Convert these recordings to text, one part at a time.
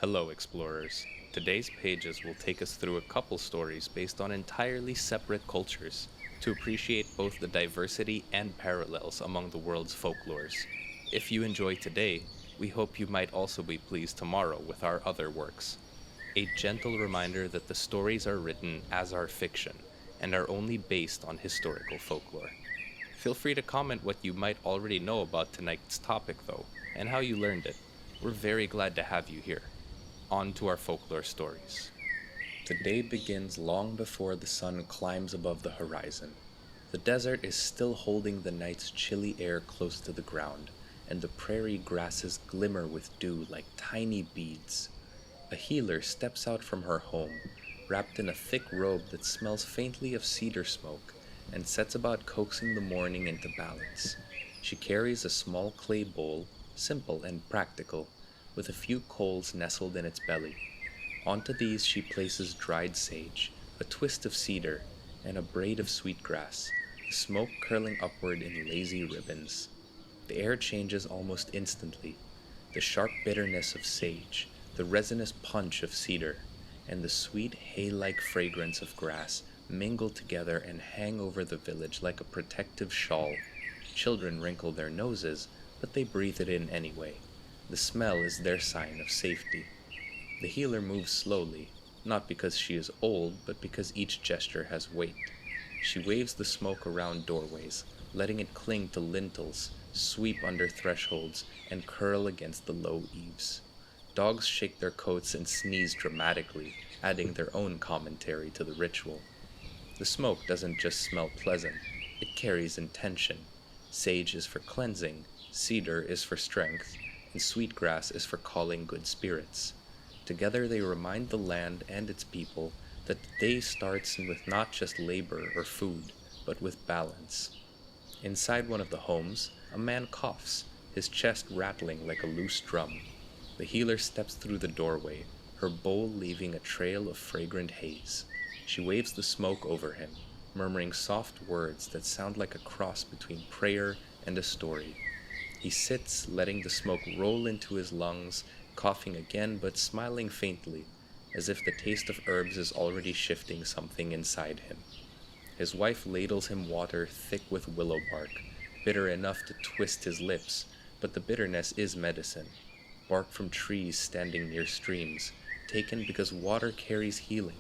Hello, explorers. Today's pages will take us through a couple stories based on entirely separate cultures to appreciate both the diversity and parallels among the world's folklores. If you enjoy today, we hope you might also be pleased tomorrow with our other works. A gentle reminder that the stories are written as our fiction and are only based on historical folklore. Feel free to comment what you might already know about tonight's topic, though, and how you learned it. We're very glad to have you here. On to our folklore stories. The day begins long before the sun climbs above the horizon. The desert is still holding the night's chilly air close to the ground, and the prairie grasses glimmer with dew like tiny beads. A healer steps out from her home, wrapped in a thick robe that smells faintly of cedar smoke, and sets about coaxing the morning into balance. She carries a small clay bowl, simple and practical, with a few coals nestled in its belly. Onto these she places dried sage, a twist of cedar, and a braid of sweetgrass, the smoke curling upward in lazy ribbons. The air changes almost instantly. The sharp bitterness of sage, the resinous punch of cedar, and the sweet hay-like fragrance of grass mingle together and hang over the village like a protective shawl. Children wrinkle their noses, but they breathe it in anyway. The smell is their sign of safety. The healer moves slowly, not because she is old, but because each gesture has weight. She waves the smoke around doorways, letting it cling to lintels, sweep under thresholds, and curl against the low eaves. Dogs shake their coats and sneeze dramatically, adding their own commentary to the ritual. The smoke doesn't just smell pleasant, it carries intention. Sage is for cleansing, cedar is for strength, and sweetgrass is for calling good spirits. Together they remind the land and its people that the day starts with not just labor or food, but with balance. Inside one of the homes, a man coughs, his chest rattling like a loose drum. The healer steps through the doorway, her bowl leaving a trail of fragrant haze. She waves the smoke over him, murmuring soft words that sound like a cross between prayer and a story. He sits, letting the smoke roll into his lungs, coughing again but smiling faintly, as if the taste of herbs is already shifting something inside him. His wife ladles him water thick with willow bark, bitter enough to twist his lips, but the bitterness is medicine. Bark from trees standing near streams, taken because water carries healing,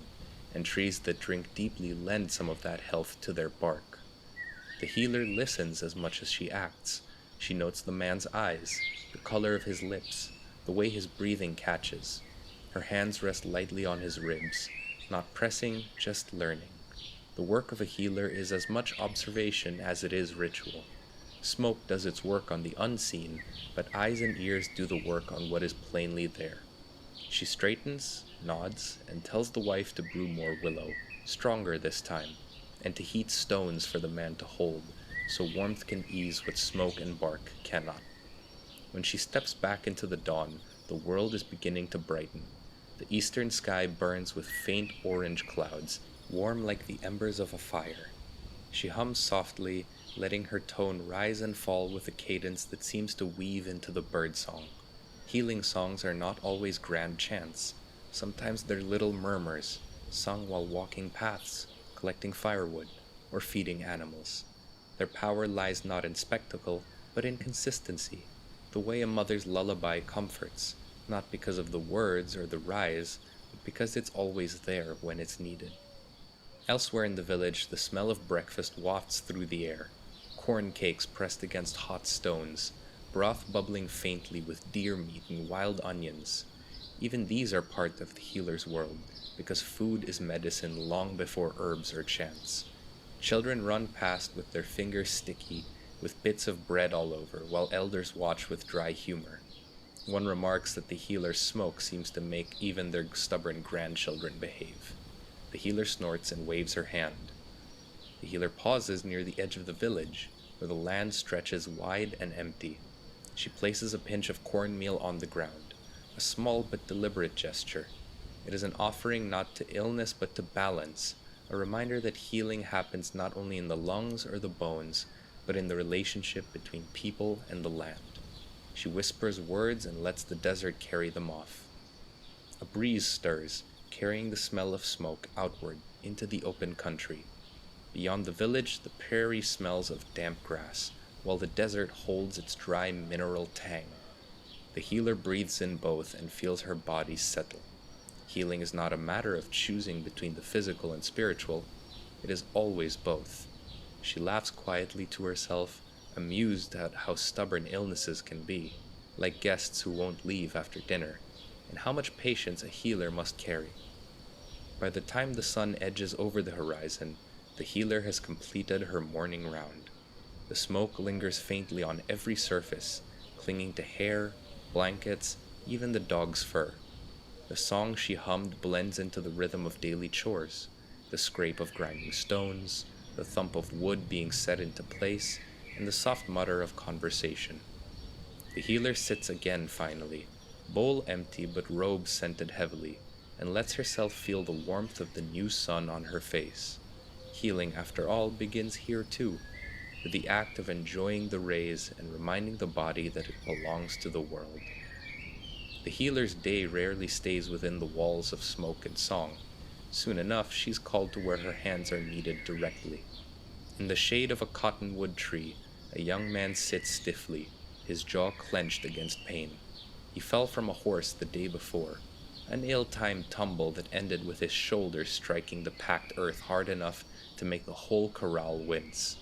and trees that drink deeply lend some of that health to their bark. The healer listens as much as she acts. She notes the man's eyes, the color of his lips, the way his breathing catches. Her hands rest lightly on his ribs, not pressing, just learning. The work of a healer is as much observation as it is ritual. Smoke does its work on the unseen, but eyes and ears do the work on what is plainly there. She straightens, nods, and tells the wife to brew more willow, stronger this time, and to heat stones for the man to hold, so warmth can ease what smoke and bark cannot. When she steps back into the dawn, the world is beginning to brighten. The eastern sky burns with faint orange clouds, warm like the embers of a fire. She hums softly, letting her tone rise and fall with a cadence that seems to weave into the birdsong. Healing songs are not always grand chants. Sometimes they're little murmurs, sung while walking paths, collecting firewood, or feeding animals. Their power lies not in spectacle, but in consistency, the way a mother's lullaby comforts, not because of the words or the rise, but because it's always there when it's needed. Elsewhere in the village, the smell of breakfast wafts through the air. Corn cakes pressed against hot stones, broth bubbling faintly with deer meat and wild onions. Even these are part of the healer's world, because food is medicine long before herbs or chants. Children run past with their fingers sticky, with bits of bread all over, while elders watch with dry humor. One remarks that the healer's smoke seems to make even their stubborn grandchildren behave. The healer snorts and waves her hand. The healer pauses near the edge of the village, where the land stretches wide and empty. She places a pinch of cornmeal on the ground, a small but deliberate gesture. It is an offering not to illness but to balance, a reminder that healing happens not only in the lungs or the bones, but in the relationship between people and the land. She whispers words and lets the desert carry them off. A breeze stirs, carrying the smell of smoke outward into the open country. Beyond the village, the prairie smells of damp grass, while the desert holds its dry mineral tang. The healer breathes in both and feels her body settle. Healing is not a matter of choosing between the physical and spiritual, it is always both. She laughs quietly to herself, amused at how stubborn illnesses can be, like guests who won't leave after dinner, and how much patience a healer must carry. By the time the sun edges over the horizon, the healer has completed her morning round. The smoke lingers faintly on every surface, clinging to hair, blankets, even the dog's fur. The song she hummed blends into the rhythm of daily chores, the scrape of grinding stones, the thump of wood being set into place, and the soft mutter of conversation. The healer sits again finally, bowl empty but robe scented heavily, and lets herself feel the warmth of the new sun on her face. Healing, after all, begins here too, with the act of enjoying the rays and reminding the body that it belongs to the world. The healer's day rarely stays within the walls of smoke and song. Soon enough, she's called to where her hands are needed directly. In the shade of a cottonwood tree, a young man sits stiffly, his jaw clenched against pain. He fell from a horse the day before, an ill-timed tumble that ended with his shoulder striking the packed earth hard enough to make the whole corral wince.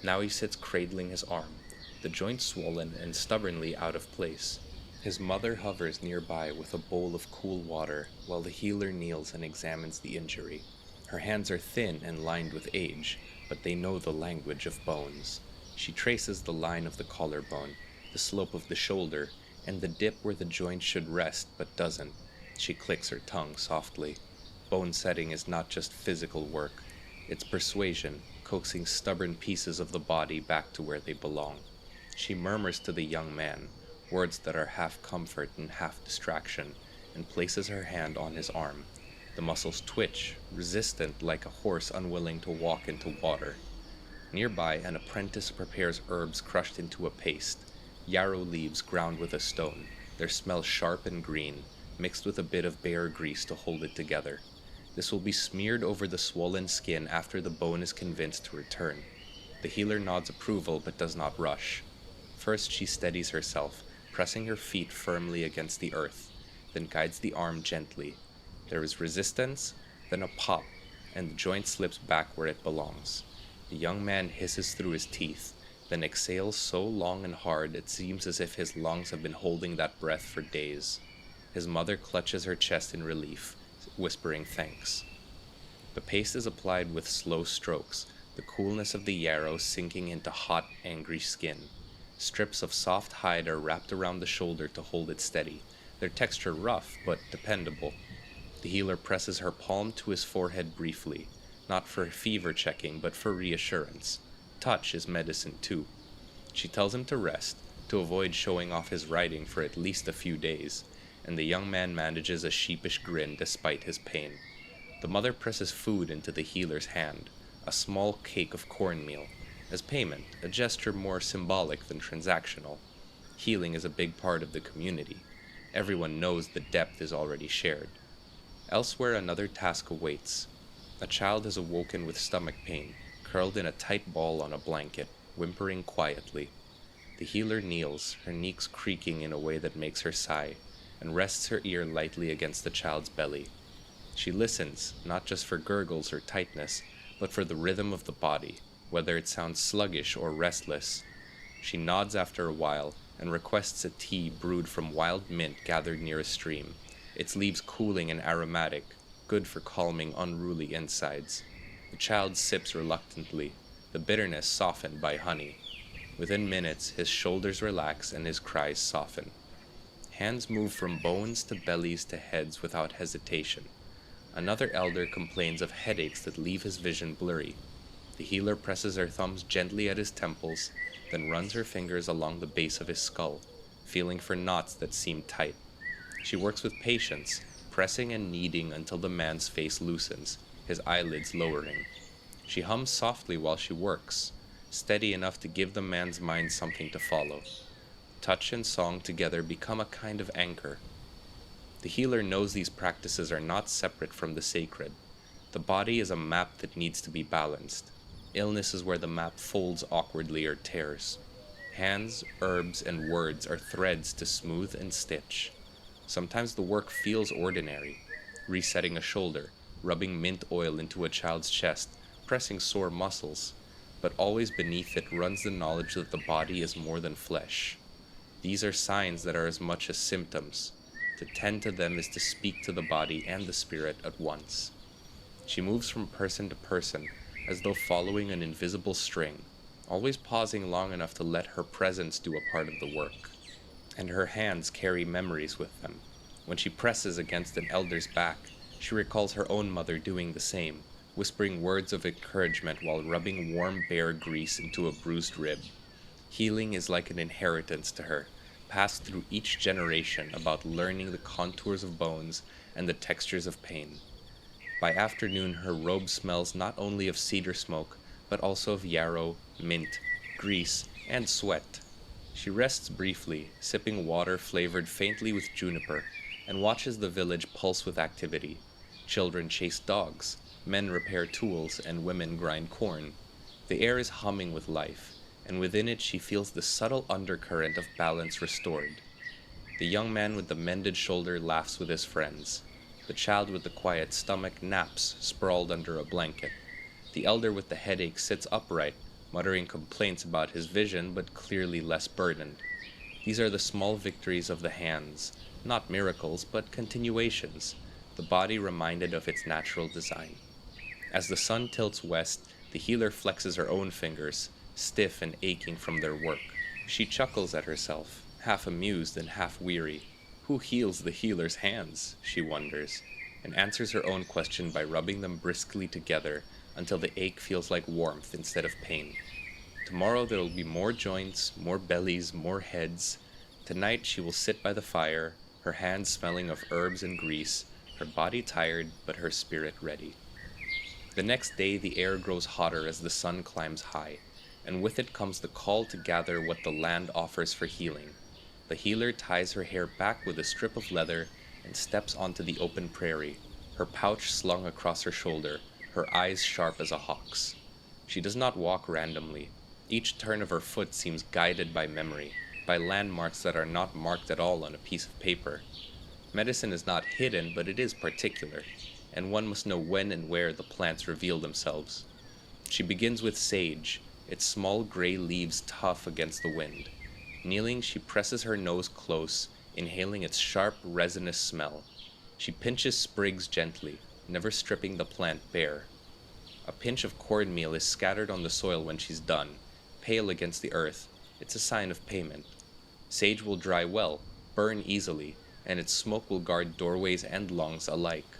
Now he sits cradling his arm, the joint swollen and stubbornly out of place. His mother hovers nearby with a bowl of cool water while the healer kneels and examines the injury. Her hands are thin and lined with age, but they know the language of bones. She traces the line of the collarbone, the slope of the shoulder, and the dip where the joint should rest but doesn't. She clicks her tongue softly. Bone setting is not just physical work, it's persuasion, coaxing stubborn pieces of the body back to where they belong. She murmurs to the young man, words that are half comfort and half distraction, and places her hand on his arm. The muscles twitch, resistant like a horse unwilling to walk into water. Nearby, an apprentice prepares herbs crushed into a paste, yarrow leaves ground with a stone, their smell sharp and green, mixed with a bit of bear grease to hold it together. This will be smeared over the swollen skin after the bone is convinced to return. The healer nods approval but does not rush. First she steadies herself, pressing her feet firmly against the earth, then guides the arm gently. There is resistance, then a pop, and the joint slips back where it belongs. The young man hisses through his teeth, then exhales so long and hard it seems as if his lungs have been holding that breath for days. His mother clutches her chest in relief, whispering thanks. The paste is applied with slow strokes, the coolness of the yarrow sinking into hot, angry skin. Strips of soft hide are wrapped around the shoulder to hold it steady, their texture rough but dependable. The healer presses her palm to his forehead briefly, not for fever checking but for reassurance. Touch is medicine too. She tells him to rest, to avoid showing off his writing for at least a few days, and the young man manages a sheepish grin despite his pain. The mother presses food into the healer's hand, a small cake of cornmeal, as payment, a gesture more symbolic than transactional. Healing is a big part of the community. Everyone knows the depth is already shared. Elsewhere, another task awaits. A child has awoken with stomach pain, curled in a tight ball on a blanket, whimpering quietly. The healer kneels, her knees creaking in a way that makes her sigh, and rests her ear lightly against the child's belly. She listens, not just for gurgles or tightness, but for the rhythm of the body, whether it sounds sluggish or restless. She nods after a while, and requests a tea brewed from wild mint gathered near a stream, its leaves cooling and aromatic, good for calming unruly insides. The child sips reluctantly, the bitterness softened by honey. Within minutes, his shoulders relax and his cries soften. Hands move from bones to bellies to heads without hesitation. Another elder complains of headaches that leave his vision blurry. The healer presses her thumbs gently at his temples, then runs her fingers along the base of his skull, feeling for knots that seem tight. She works with patience, pressing and kneading until the man's face loosens, his eyelids lowering. She hums softly while she works, steady enough to give the man's mind something to follow. Touch and song together become a kind of anchor. The healer knows these practices are not separate from the sacred. The body is a map that needs to be balanced. Illness is where the map folds awkwardly or tears. Hands, herbs, and words are threads to smooth and stitch. Sometimes the work feels ordinary, resetting a shoulder, rubbing mint oil into a child's chest, pressing sore muscles, but always beneath it runs the knowledge that the body is more than flesh. These are signs that are as much as symptoms. To tend to them is to speak to the body and the spirit at once. She moves from person to person, as though following an invisible string, always pausing long enough to let her presence do a part of the work. And her hands carry memories with them. When she presses against an elder's back, she recalls her own mother doing the same, whispering words of encouragement while rubbing warm bear grease into a bruised rib. Healing is like an inheritance to her, passed through each generation, about learning the contours of bones and the textures of pain. By afternoon, her robe smells not only of cedar smoke, but also of yarrow, mint, grease, and sweat. She rests briefly, sipping water flavored faintly with juniper, and watches the village pulse with activity. Children chase dogs, men repair tools, and women grind corn. The air is humming with life, and within it she feels the subtle undercurrent of balance restored. The young man with the mended shoulder laughs with his friends. The child with the quiet stomach naps, sprawled under a blanket. The elder with the headache sits upright, muttering complaints about his vision, but clearly less burdened. These are the small victories of the hands, not miracles, but continuations, the body reminded of its natural design. As the sun tilts west, the healer flexes her own fingers, stiff and aching from their work. She chuckles at herself, half amused and half weary. Who heals the healer's hands, she wonders, and answers her own question by rubbing them briskly together until the ache feels like warmth instead of pain. Tomorrow there will be more joints, more bellies, more heads. Tonight she will sit by the fire, her hands smelling of herbs and grease, her body tired but her spirit ready. The next day the air grows hotter as the sun climbs high, and with it comes the call to gather what the land offers for healing. The healer ties her hair back with a strip of leather and steps onto the open prairie, her pouch slung across her shoulder, her eyes sharp as a hawk's. She does not walk randomly. Each turn of her foot seems guided by memory, by landmarks that are not marked at all on a piece of paper. Medicine is not hidden, but it is particular, and one must know when and where the plants reveal themselves. She begins with sage, its small gray leaves tough against the wind. Kneeling, she presses her nose close, inhaling its sharp, resinous smell. She pinches sprigs gently, never stripping the plant bare. A pinch of cornmeal is scattered on the soil when she's done, pale against the earth. It's a sign of payment. Sage will dry well, burn easily, and its smoke will guard doorways and lungs alike.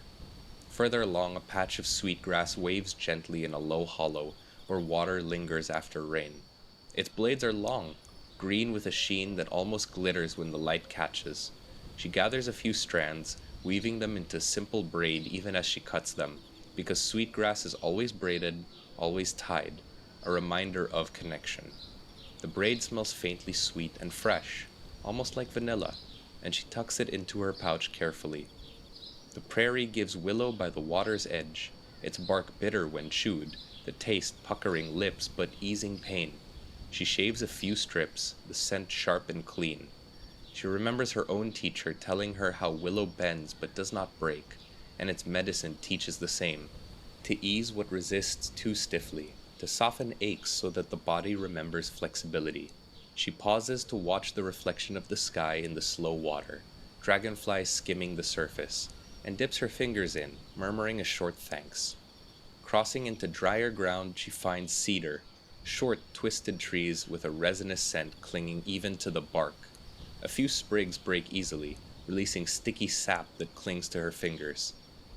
Further along, a patch of sweetgrass waves gently in a low hollow, where water lingers after rain. Its blades are long, green with a sheen that almost glitters when the light catches. She gathers a few strands, weaving them into simple braid even as she cuts them, because sweetgrass is always braided, always tied, a reminder of connection. The braid smells faintly sweet and fresh, almost like vanilla, and she tucks it into her pouch carefully. The prairie gives willow by the water's edge, its bark bitter when chewed, the taste puckering lips but easing pain. She shaves a few strips, the scent sharp and clean. She remembers her own teacher telling her how willow bends but does not break, and its medicine teaches the same, to ease what resists too stiffly, to soften aches so that the body remembers flexibility. She pauses to watch the reflection of the sky in the slow water, dragonflies skimming the surface, and dips her fingers in, murmuring a short thanks. Crossing into drier ground, she finds cedar, short, twisted trees with a resinous scent clinging even to the bark. A few sprigs break easily, releasing sticky sap that clings to her fingers.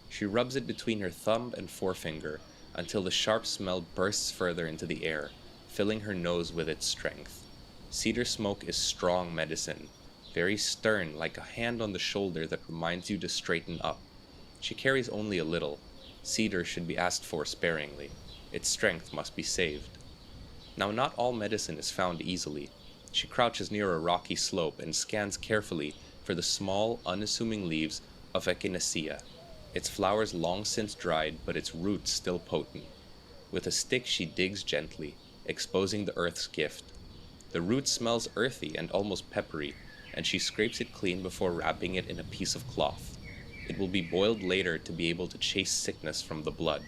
She rubs it between her thumb and forefinger until the sharp smell bursts further into the air, filling her nose with its strength. Cedar smoke is strong medicine, very stern, like a hand on the shoulder that reminds you to straighten up. She carries only a little. Cedar should be asked for sparingly. Its strength must be saved. Now, not all medicine is found easily. She crouches near a rocky slope and scans carefully for the small, unassuming leaves of echinacea, its flowers long since dried but its roots still potent. With a stick she digs gently, exposing the earth's gift. The root smells earthy and almost peppery, and she scrapes it clean before wrapping it in a piece of cloth. It will be boiled later to be able to chase sickness from the blood.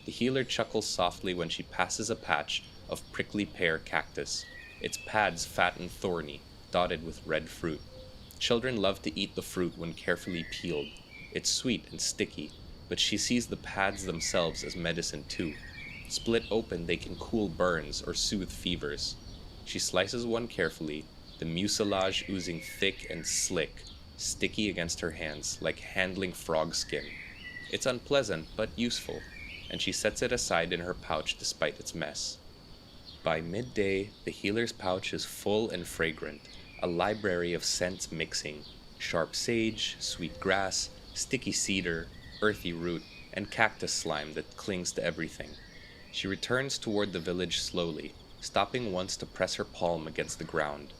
The healer chuckles softly when she passes a patch of prickly pear cactus, its pads fat and thorny, dotted with red fruit. Children love to eat the fruit when carefully peeled. It's sweet and sticky, but she sees the pads themselves as medicine too. Split open, they can cool burns or soothe fevers. She slices one carefully, the mucilage oozing thick and slick, sticky against her hands, like handling frog skin. It's unpleasant, but useful, and she sets it aside in her pouch despite its mess. By midday, the healer's pouch is full and fragrant, a library of scents mixing: sharp sage, sweet grass, sticky cedar, earthy root, and cactus slime that clings to everything. She returns toward the village slowly, stopping once to press her palm against the ground.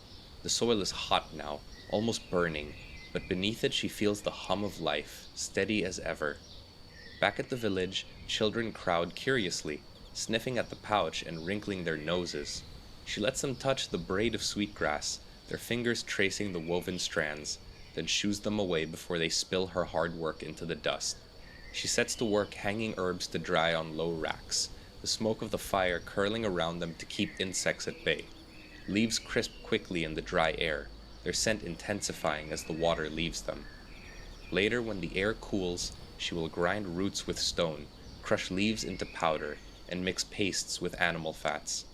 The soil is hot now, almost burning, but beneath it she feels the hum of life, steady as ever. Back at the village, children crowd curiously, sniffing at the pouch and wrinkling their noses. She lets them touch the braid of sweetgrass, their fingers tracing the woven strands, then shoos them away before they spill her hard work into the dust. She sets to work hanging herbs to dry on low racks, the smoke of the fire curling around them to keep insects at bay. Leaves crisp quickly in the dry air, their scent intensifying as the water leaves them. Later, when the air cools, she will grind roots with stone, crush leaves into powder, and mix pastes with animal fats.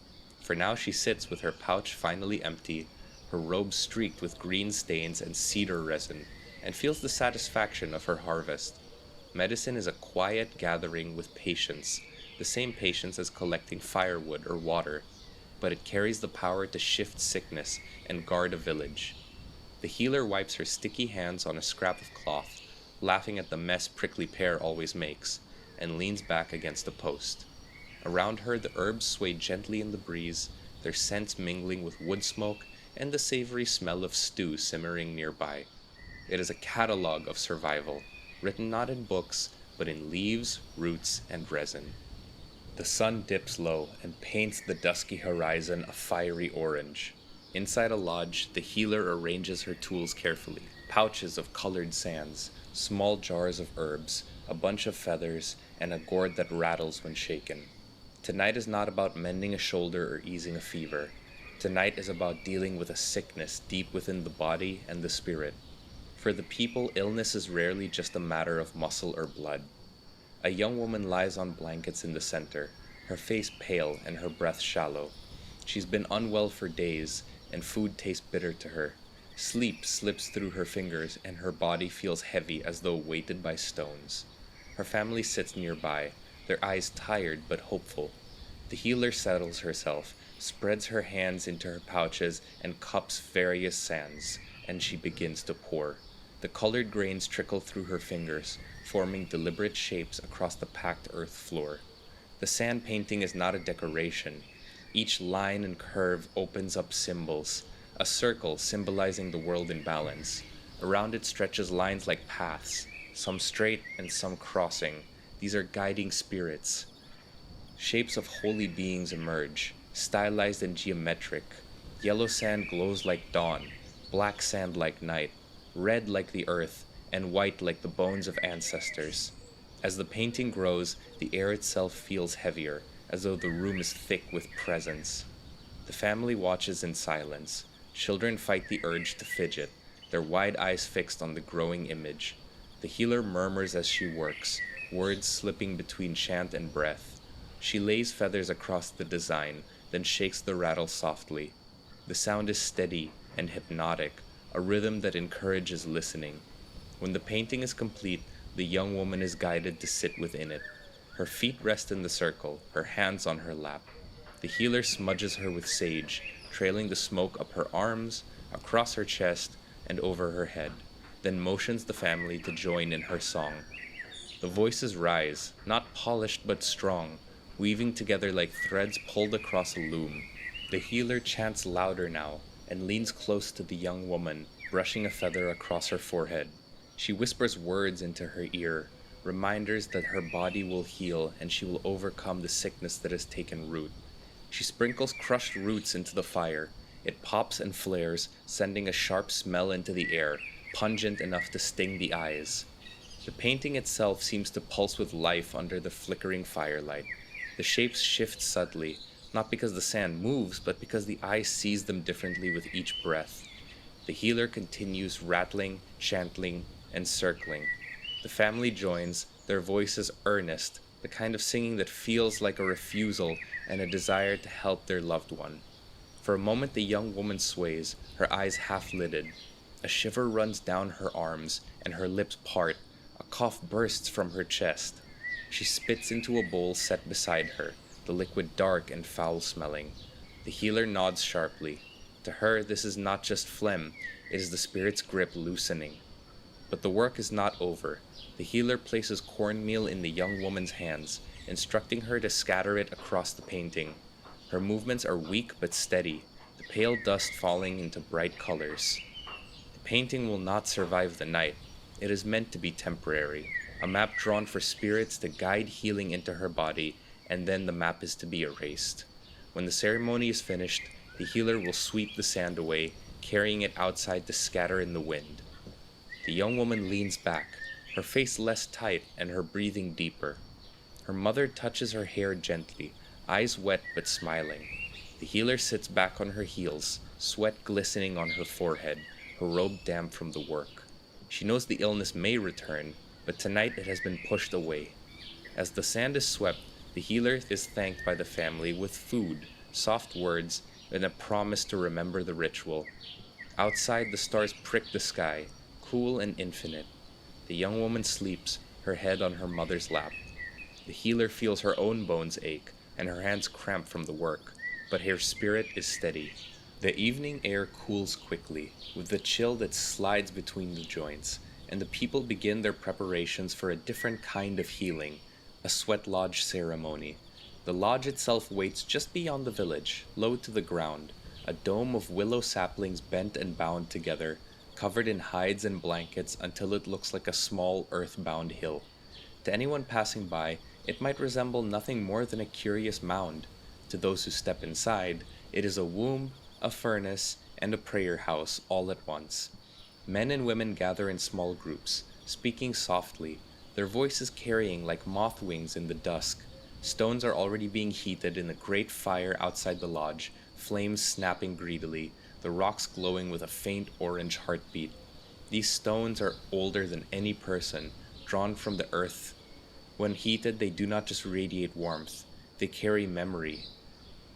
For now she sits with her pouch finally empty, her robe streaked with green stains and cedar resin, and feels the satisfaction of her harvest. Medicine is a quiet gathering with patience, the same patience as collecting firewood or water, but it carries the power to shift sickness and guard a village. The healer wipes her sticky hands on a scrap of cloth, laughing at the mess prickly pear always makes, and leans back against a post. Around her the herbs sway gently in the breeze, their scents mingling with wood smoke and the savory smell of stew simmering nearby. It is a catalogue of survival, written not in books, but in leaves, roots, and resin. The sun dips low and paints the dusky horizon a fiery orange. Inside a lodge, the healer arranges her tools carefully: pouches of colored sands, small jars of herbs, a bunch of feathers, and a gourd that rattles when shaken. Tonight is not about mending a shoulder or easing a fever. Tonight is about dealing with a sickness deep within the body and the spirit. For the people, illness is rarely just a matter of muscle or blood. A young woman lies on blankets in the center, her face pale and her breath shallow. She's been unwell for days, and food tastes bitter to her. Sleep slips through her fingers, and her body feels heavy as though weighted by stones. Her family sits nearby, their eyes tired but hopeful. The healer settles herself, spreads her hands into her pouches, and cups various sands, and she begins to pour. The colored grains trickle through her fingers, forming deliberate shapes across the packed earth floor. The sand painting is not a decoration. Each line and curve opens up symbols, a circle symbolizing the world in balance. Around it stretches lines like paths, some straight and some crossing. These are guiding spirits. Shapes of holy beings emerge, stylized and geometric. Yellow sand glows like dawn, black sand like night, red like the earth, and white like the bones of ancestors. As the painting grows, the air itself feels heavier, as though the room is thick with presence. The family watches in silence. Children fight the urge to fidget, their wide eyes fixed on the growing image. The healer murmurs as she works, words slipping between chant and breath. She lays feathers across the design, then shakes the rattle softly. The sound is steady and hypnotic, a rhythm that encourages listening. When the painting is complete, the young woman is guided to sit within it. Her feet rest in the circle, her hands on her lap. The healer smudges her with sage, trailing the smoke up her arms, across her chest, and over her head, then motions the family to join in her song. The voices rise, not polished but strong, weaving together like threads pulled across a loom. The healer chants louder now, and leans close to the young woman, brushing a feather across her forehead. She whispers words into her ear, reminders that her body will heal and she will overcome the sickness that has taken root. She sprinkles crushed roots into the fire. It pops and flares, sending a sharp smell into the air, pungent enough to sting the eyes. The painting itself seems to pulse with life under the flickering firelight. The shapes shift subtly, not because the sand moves, but because the eye sees them differently with each breath. The healer continues rattling, chanting, and circling. The family joins, their voices earnest, the kind of singing that feels like a refusal and a desire to help their loved one. For a moment, the young woman sways, her eyes half lidded. A shiver runs down her arms, and her lips part. A cough bursts from her chest. She spits into a bowl set beside her, the liquid dark and foul-smelling. The healer nods sharply. To her, this is not just phlegm, it is the spirit's grip loosening. But the work is not over. The healer places cornmeal in the young woman's hands, instructing her to scatter it across the painting. Her movements are weak but steady, the pale dust falling into bright colors. The painting will not survive the night. It is meant to be temporary, a map drawn for spirits to guide healing into her body, and then the map is to be erased. When the ceremony is finished, the healer will sweep the sand away, carrying it outside to scatter in the wind. The young woman leans back, her face less tight and her breathing deeper. Her mother touches her hair gently, eyes wet but smiling. The healer sits back on her heels, sweat glistening on her forehead, her robe damp from the work. She knows the illness may return, but tonight it has been pushed away. As the sand is swept, the healer is thanked by the family with food, soft words, and a promise to remember the ritual. Outside, the stars prick the sky, cool and infinite. The young woman sleeps, her head on her mother's lap. The healer feels her own bones ache, and her hands cramp from the work, but her spirit is steady. The evening air cools quickly, with the chill that slides between the joints, and the people begin their preparations for a different kind of healing, a sweat lodge ceremony. The lodge itself waits just beyond the village, low to the ground, a dome of willow saplings bent and bound together, covered in hides and blankets until it looks like a small earth-bound hill. To anyone passing by, it might resemble nothing more than a curious mound. To those who step inside, it is a womb, a furnace, and a prayer house all at once. Men and women gather in small groups, speaking softly, their voices carrying like moth wings in the dusk. Stones are already being heated in a great fire outside the lodge, flames snapping greedily, the rocks glowing with a faint orange heartbeat. These stones are older than any person, drawn from the earth. When heated, they do not just radiate warmth, they carry memory.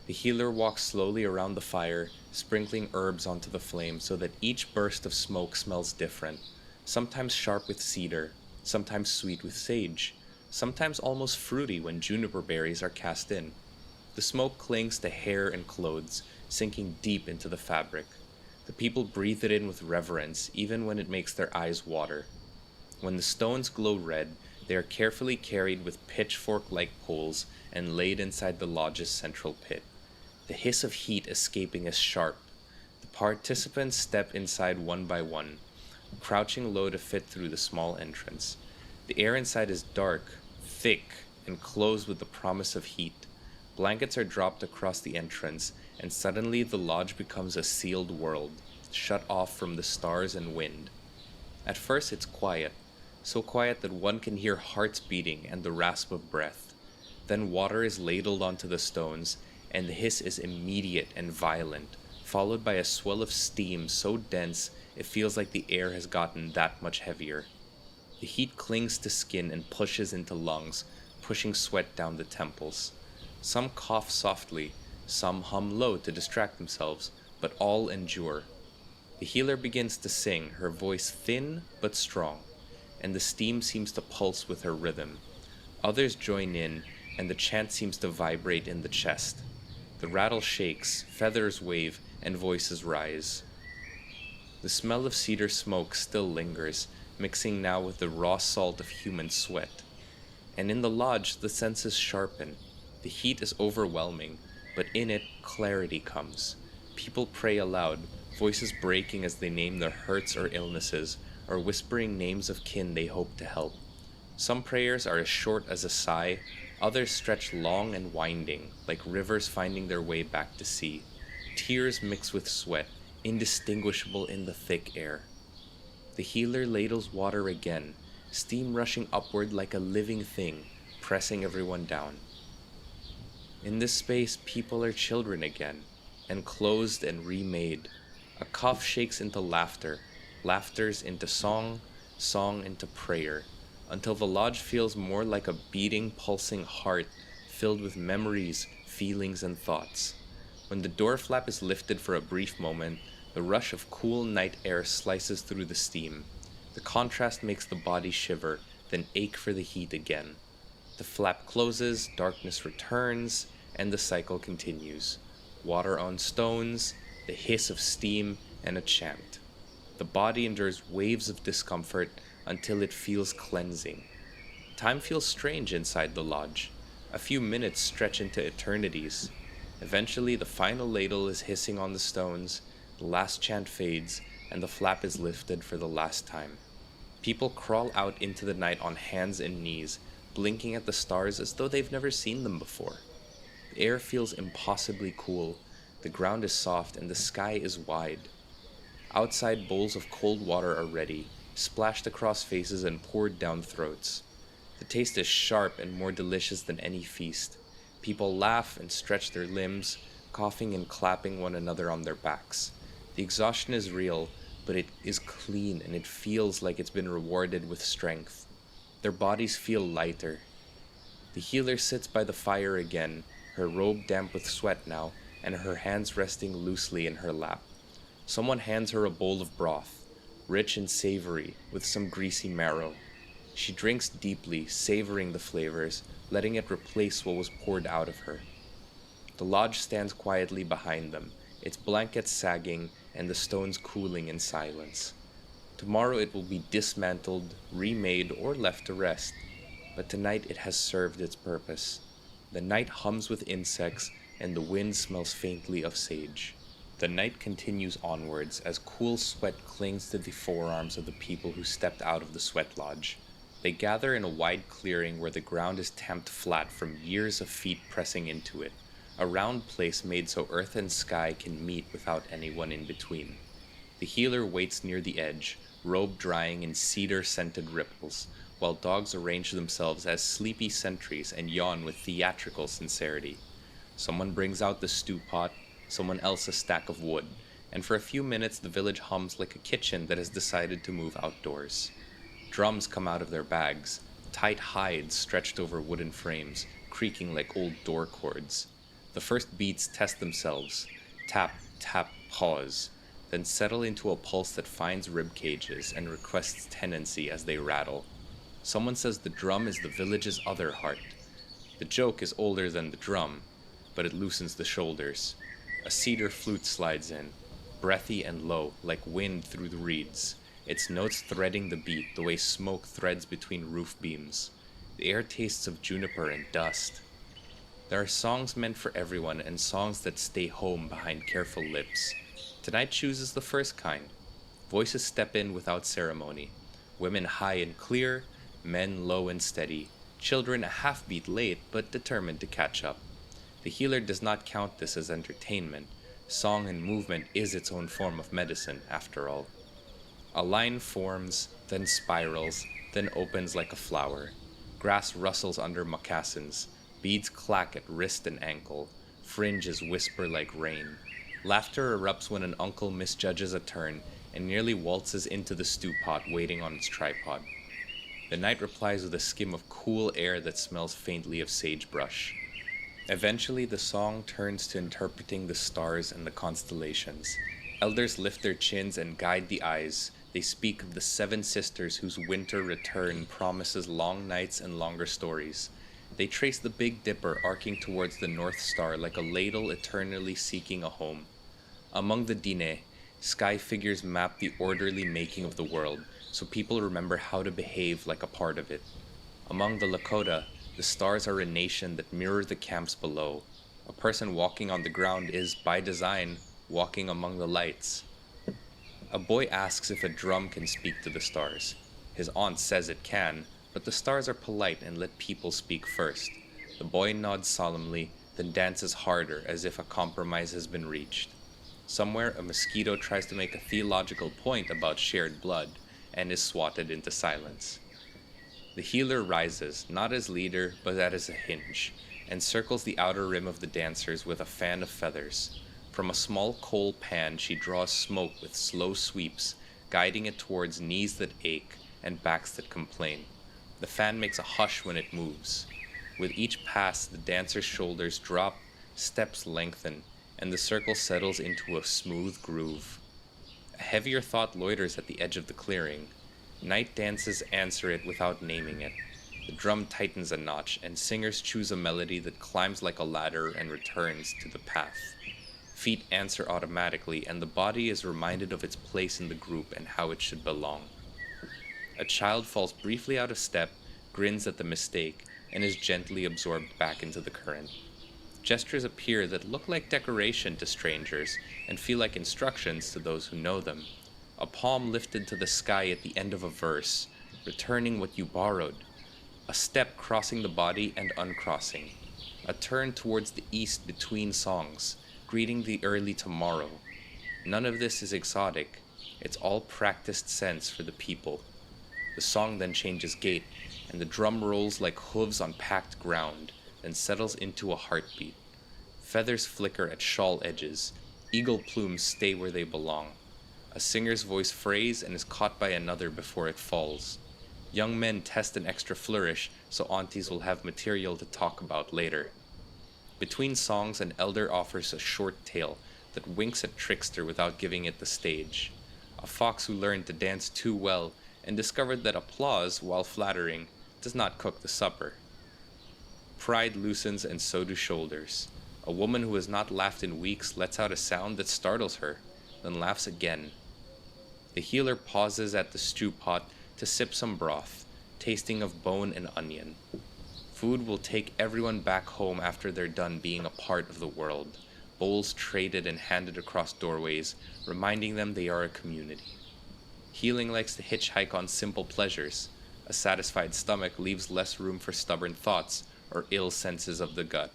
The healer walks slowly around the fire, sprinkling herbs onto the flame so that each burst of smoke smells different, sometimes sharp with cedar, sometimes sweet with sage, sometimes almost fruity when juniper berries are cast in. The smoke clings to hair and clothes, sinking deep into the fabric. The people breathe it in with reverence, even when it makes their eyes water. When the stones glow red, they are carefully carried with pitchfork-like poles and laid inside the lodge's central pit. The hiss of heat escaping is sharp. The participants step inside one by one, crouching low to fit through the small entrance. The air inside is dark, thick, and closed with the promise of heat. Blankets are dropped across the entrance, and suddenly the lodge becomes a sealed world, shut off from the stars and wind. At first it's quiet, so quiet that one can hear hearts beating and the rasp of breath. Then water is ladled onto the stones, and the hiss is immediate and violent, followed by a swell of steam so dense it feels like the air has gotten that much heavier. The heat clings to skin and pushes into lungs, pushing sweat down the temples. Some cough softly, some hum low to distract themselves, but all endure. The healer begins to sing, her voice thin but strong, and the steam seems to pulse with her rhythm. Others join in, and the chant seems to vibrate in the chest. The rattle shakes, feathers wave, and voices rise. The smell of cedar smoke still lingers, mixing now with the raw salt of human sweat. And in the lodge, the senses sharpen. The heat is overwhelming, but in it, clarity comes. People pray aloud, voices breaking as they name their hurts or illnesses, or whispering names of kin they hope to help. Some prayers are as short as a sigh, others stretch long and winding, like rivers finding their way back to sea. Tears mix with sweat, indistinguishable in the thick air. The healer ladles water again, steam rushing upward like a living thing, pressing everyone down. In this space, people are children again, enclosed and remade. A cough shakes into laughter, laughters into song, song into prayer, until the lodge feels more like a beating, pulsing heart filled with memories, feelings, and thoughts. When the door flap is lifted for a brief moment, the rush of cool night air slices through the steam. The contrast makes the body shiver, then ache for the heat again. The flap closes, darkness returns, and the cycle continues. Water on stones, the hiss of steam, and a chant. The body endures waves of discomfort until it feels cleansing. Time feels strange inside the lodge. A few minutes stretch into eternities. Eventually, the final ladle is hissing on the stones, the last chant fades, and the flap is lifted for the last time. People crawl out into the night on hands and knees, blinking at the stars as though they've never seen them before. The air feels impossibly cool, the ground is soft, and the sky is wide. Outside, bowls of cold water are ready, splashed across faces and poured down throats. The taste is sharp and more delicious than any feast. People laugh and stretch their limbs, coughing and clapping one another on their backs. The exhaustion is real, but it is clean and it feels like it's been rewarded with strength. Their bodies feel lighter. The healer sits by the fire again, her robe damp with sweat now, and her hands resting loosely in her lap. Someone hands her a bowl of broth, rich and savory, with some greasy marrow. She drinks deeply, savoring the flavors, letting it replace what was poured out of her. The lodge stands quietly behind them, its blankets sagging and the stones cooling in silence. Tomorrow it will be dismantled, remade, or left to rest, but tonight it has served its purpose. The night hums with insects, and the wind smells faintly of sage. The night continues onwards as cool sweat clings to the forearms of the people who stepped out of the sweat lodge. They gather in a wide clearing where the ground is tamped flat from years of feet pressing into it, a round place made so earth and sky can meet without anyone in between. The healer waits near the edge, robe drying in cedar-scented ripples, while dogs arrange themselves as sleepy sentries and yawn with theatrical sincerity. Someone brings out the stew pot, someone else a stack of wood, and for a few minutes the village hums like a kitchen that has decided to move outdoors. Drums come out of their bags, tight hides stretched over wooden frames, creaking like old door cords. The first beats test themselves, tap, tap, pause, then settle into a pulse that finds rib cages and requests tenancy as they rattle. Someone says the drum is the village's other heart. The joke is older than the drum, but it loosens the shoulders. A cedar flute slides in, breathy and low, like wind through the reeds, its notes threading the beat the way smoke threads between roof beams. The air tastes of juniper and dust. There are songs meant for everyone and songs that stay home behind careful lips. Tonight chooses the first kind. Voices step in without ceremony. Women high and clear, men low and steady, children a half-beat late but determined to catch up. The healer does not count this as entertainment. Song and movement is its own form of medicine, after all. A line forms, then spirals, then opens like a flower. Grass rustles under moccasins. Beads clack at wrist and ankle. Fringes whisper like rain. Laughter erupts when an uncle misjudges a turn and nearly waltzes into the stew pot waiting on its tripod. The night replies with a skim of cool air that smells faintly of sagebrush. Eventually, the song turns to interpreting the stars and the constellations. Elders lift their chins and guide the eyes. They speak of the 7 sisters whose winter return promises long nights and longer stories. They trace the Big Dipper arcing towards the North Star like a ladle eternally seeking a home. Among the Dine, sky figures map the orderly making of the world, so people remember how to behave like a part of it. Among the Lakota, the stars are a nation that mirror the camps below. A person walking on the ground is, by design, walking among the lights. A boy asks if a drum can speak to the stars. His aunt says it can, but the stars are polite and let people speak first. The boy nods solemnly, then dances harder as if a compromise has been reached. Somewhere, a mosquito tries to make a theological point about shared blood and is swatted into silence. The healer rises, not as leader, but as a hinge, and circles the outer rim of the dancers with a fan of feathers. From a small coal pan, she draws smoke with slow sweeps, guiding it towards knees that ache and backs that complain. The fan makes a hush when it moves. With each pass, the dancer's shoulders drop, steps lengthen, and the circle settles into a smooth groove. A heavier thought loiters at the edge of the clearing. Night dances answer it without naming it. The drum tightens a notch, and singers choose a melody that climbs like a ladder and returns to the path. Feet answer automatically, and the body is reminded of its place in the group and how it should belong. A child falls briefly out of step, grins at the mistake, and is gently absorbed back into the current. Gestures appear that look like decoration to strangers and feel like instructions to those who know them. A palm lifted to the sky at the end of a verse, returning what you borrowed. A step crossing the body and uncrossing. A turn towards the east between songs, greeting the early tomorrow. None of this is exotic. It's all practiced sense for the people. The song then changes gait, and the drum rolls like hooves on packed ground, then settles into a heartbeat. Feathers flicker at shawl edges. Eagle plumes stay where they belong. A singer's voice frays and is caught by another before it falls. Young men test an extra flourish so aunties will have material to talk about later. Between songs, an elder offers a short tale that winks at trickster without giving it the stage. A fox who learned to dance too well and discovered that applause, while flattering, does not cook the supper. Pride loosens and so do shoulders. A woman who has not laughed in weeks lets out a sound that startles her, then laughs again. The healer pauses at the stew pot to sip some broth, tasting of bone and onion. Food will take everyone back home after they're done being a part of the world, bowls traded and handed across doorways, reminding them they are a community. Healing likes to hitchhike on simple pleasures. A satisfied stomach leaves less room for stubborn thoughts or ill senses of the gut.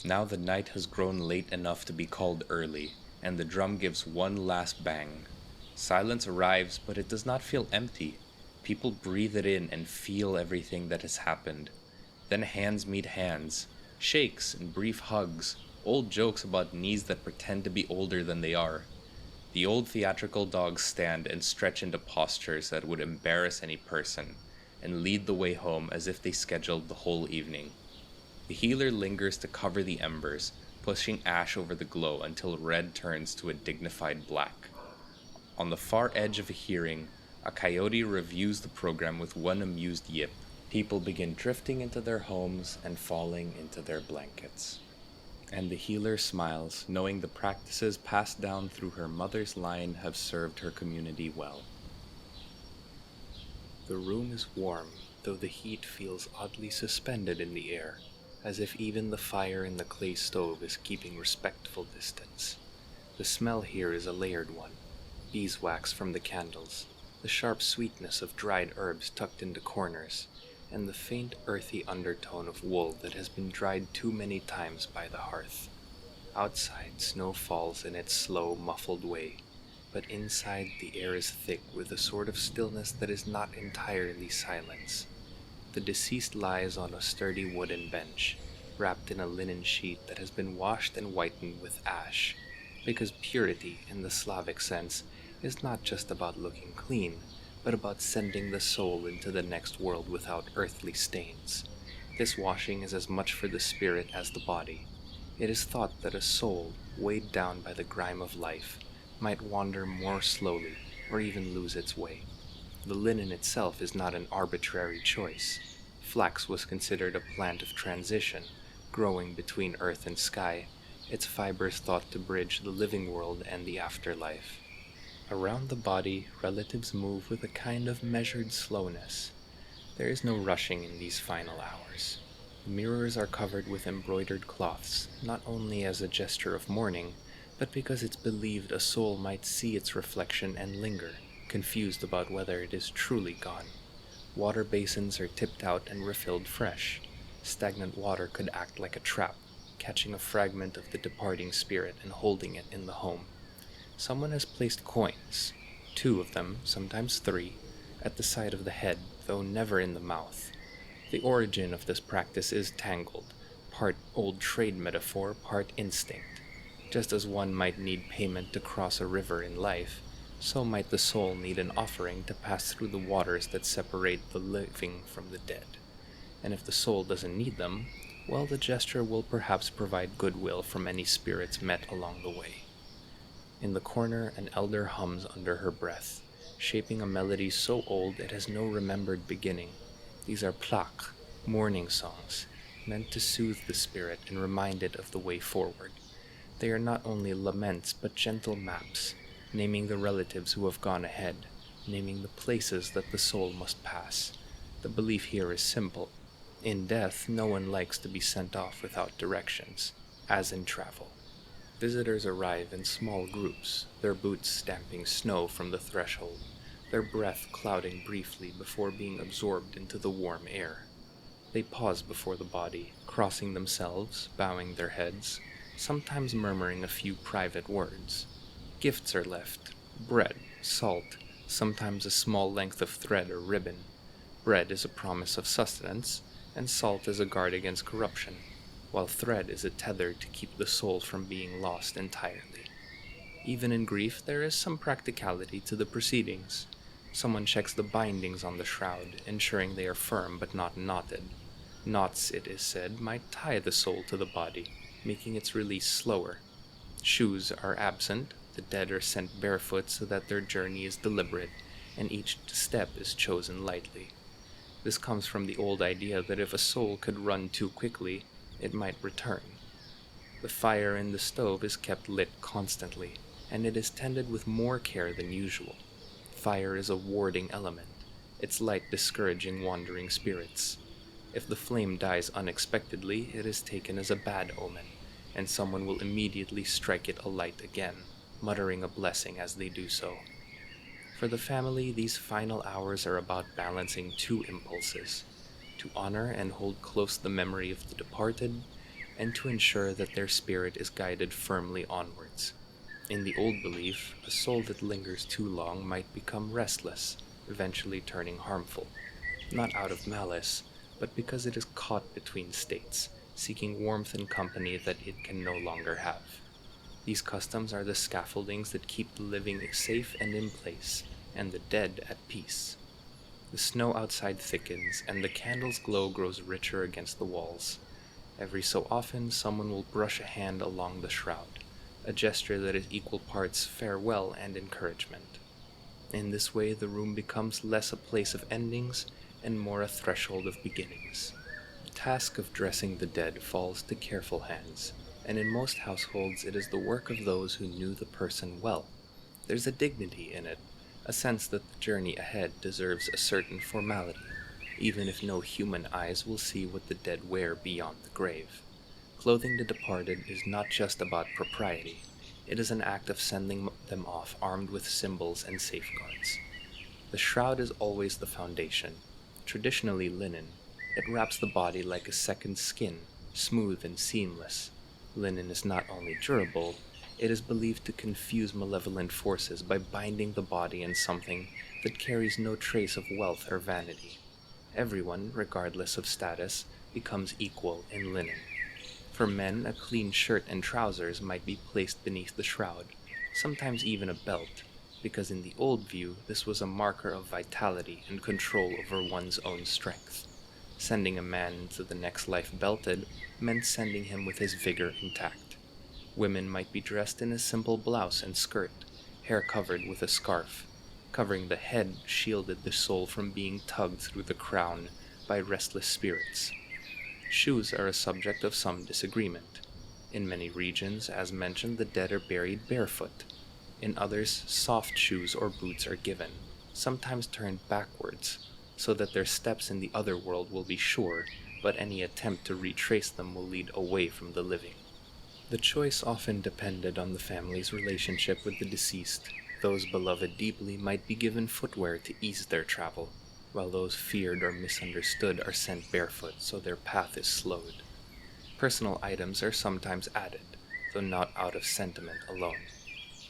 Now the night has grown late enough to be called early, and the drum gives one last bang. Silence arrives, but it does not feel empty. People breathe it in and feel everything that has happened. Then hands meet hands, shakes and brief hugs, old jokes about knees that pretend to be older than they are. The old theatrical dogs stand and stretch into postures that would embarrass any person, and lead the way home as if they scheduled the whole evening. The healer lingers to cover the embers, pushing ash over the glow until red turns to a dignified black. On the far edge of a hearing, a coyote reviews the program with one amused yip. People begin drifting into their homes and falling into their blankets. And the healer smiles, knowing the practices passed down through her mother's line have served her community well. The room is warm, though the heat feels oddly suspended in the air, as if even the fire in the clay stove is keeping respectful distance. The smell here is a layered one. Beeswax from the candles, the sharp sweetness of dried herbs tucked into corners, and the faint earthy undertone of wool that has been dried too many times by the hearth. Outside, snow falls in its slow, muffled way, but inside the air is thick with a sort of stillness that is not entirely silence. The deceased lies on a sturdy wooden bench, wrapped in a linen sheet that has been washed and whitened with ash, because purity, in the Slavic sense, is not just about looking clean, but about sending the soul into the next world without earthly stains. This washing is as much for the spirit as the body. It is thought that a soul, weighed down by the grime of life, might wander more slowly, or even lose its way. The linen itself is not an arbitrary choice. Flax was considered a plant of transition, growing between earth and sky, its fibers thought to bridge the living world and the afterlife. Around the body, relatives move with a kind of measured slowness. There is no rushing in these final hours. The mirrors are covered with embroidered cloths, not only as a gesture of mourning, but because it's believed a soul might see its reflection and linger, confused about whether it is truly gone. Water basins are tipped out and refilled fresh. Stagnant water could act like a trap, catching a fragment of the departing spirit and holding it in the home. Someone has placed coins, two of them, sometimes three, at the side of the head, though never in the mouth. The origin of this practice is tangled, part old trade metaphor, part instinct. Just as one might need payment to cross a river in life, so might the soul need an offering to pass through the waters that separate the living from the dead. And if the soul doesn't need them, well, the gesture will perhaps provide goodwill from any spirits met along the way. In the corner, an elder hums under her breath, shaping a melody so old it has no remembered beginning. These are plak, mourning songs, meant to soothe the spirit and remind it of the way forward. They are not only laments but gentle maps, naming the relatives who have gone ahead, naming the places that the soul must pass. The belief here is simple. In death, no one likes to be sent off without directions, as in travel. Visitors arrive in small groups, their boots stamping snow from the threshold, their breath clouding briefly before being absorbed into the warm air. They pause before the body, crossing themselves, bowing their heads, sometimes murmuring a few private words. Gifts are left: bread, salt, sometimes a small length of thread or ribbon. Bread is a promise of sustenance, and salt is a guard against corruption, while thread is a tether to keep the soul from being lost entirely. Even in grief, there is some practicality to the proceedings. Someone checks the bindings on the shroud, ensuring they are firm but not knotted. Knots, it is said, might tie the soul to the body, making its release slower. Shoes are absent, the dead are sent barefoot so that their journey is deliberate, and each step is chosen lightly. This comes from the old idea that if a soul could run too quickly, it might return. The fire in the stove is kept lit constantly, and it is tended with more care than usual. Fire is a warding element, its light discouraging wandering spirits. If the flame dies unexpectedly, it is taken as a bad omen, and someone will immediately strike it alight again, muttering a blessing as they do so. For the family, these final hours are about balancing two impulses: to honor and hold close the memory of the departed, and to ensure that their spirit is guided firmly onwards. In the old belief, a soul that lingers too long might become restless, eventually turning harmful, not out of malice, but because it is caught between states, seeking warmth and company that it can no longer have. These customs are the scaffoldings that keep the living safe and in place, and the dead at peace. The snow outside thickens, and the candle's glow grows richer against the walls. Every so often, someone will brush a hand along the shroud, a gesture that is equal parts farewell and encouragement. In this way, the room becomes less a place of endings and more a threshold of beginnings. The task of dressing the dead falls to careful hands, and in most households it is the work of those who knew the person well. There's a dignity in it, a sense that the journey ahead deserves a certain formality, even if no human eyes will see what the dead wear beyond the grave. Clothing the departed is not just about propriety, it is an act of sending them off armed with symbols and safeguards. The shroud is always the foundation, traditionally linen. It wraps the body like a second skin, smooth and seamless. Linen is not only durable, it is believed to confuse malevolent forces by binding the body in something that carries no trace of wealth or vanity. Everyone, regardless of status, becomes equal in linen. For men, a clean shirt and trousers might be placed beneath the shroud, sometimes even a belt, because in the old view this was a marker of vitality and control over one's own strength. Sending a man into the next life belted meant sending him with his vigor intact. Women might be dressed in a simple blouse and skirt, hair covered with a scarf. Covering the head shielded the soul from being tugged through the crown by restless spirits. Shoes are a subject of some disagreement. In many regions, as mentioned, the dead are buried barefoot. In others, soft shoes or boots are given, sometimes turned backwards, so that their steps in the other world will be sure, but any attempt to retrace them will lead away from the living. The choice often depended on the family's relationship with the deceased. Those beloved deeply might be given footwear to ease their travel, while those feared or misunderstood are sent barefoot so their path is slowed. Personal items are sometimes added, though not out of sentiment alone.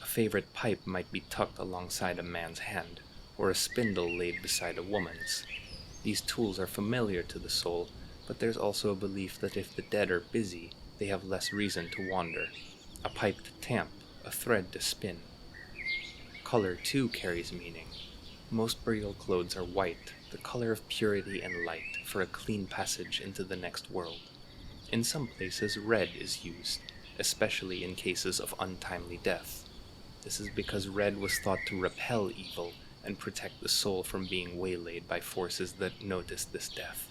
A favorite pipe might be tucked alongside a man's hand, or a spindle laid beside a woman's. These tools are familiar to the soul, but there's also a belief that if the dead are busy, they have less reason to wander. A pipe to tamp, a thread to spin. Color too carries meaning. Most burial clothes are white, the color of purity and light, for a clean passage into the next world. In some places, red is used, especially in cases of untimely death. This is because red was thought to repel evil and protect the soul from being waylaid by forces that noticed this death.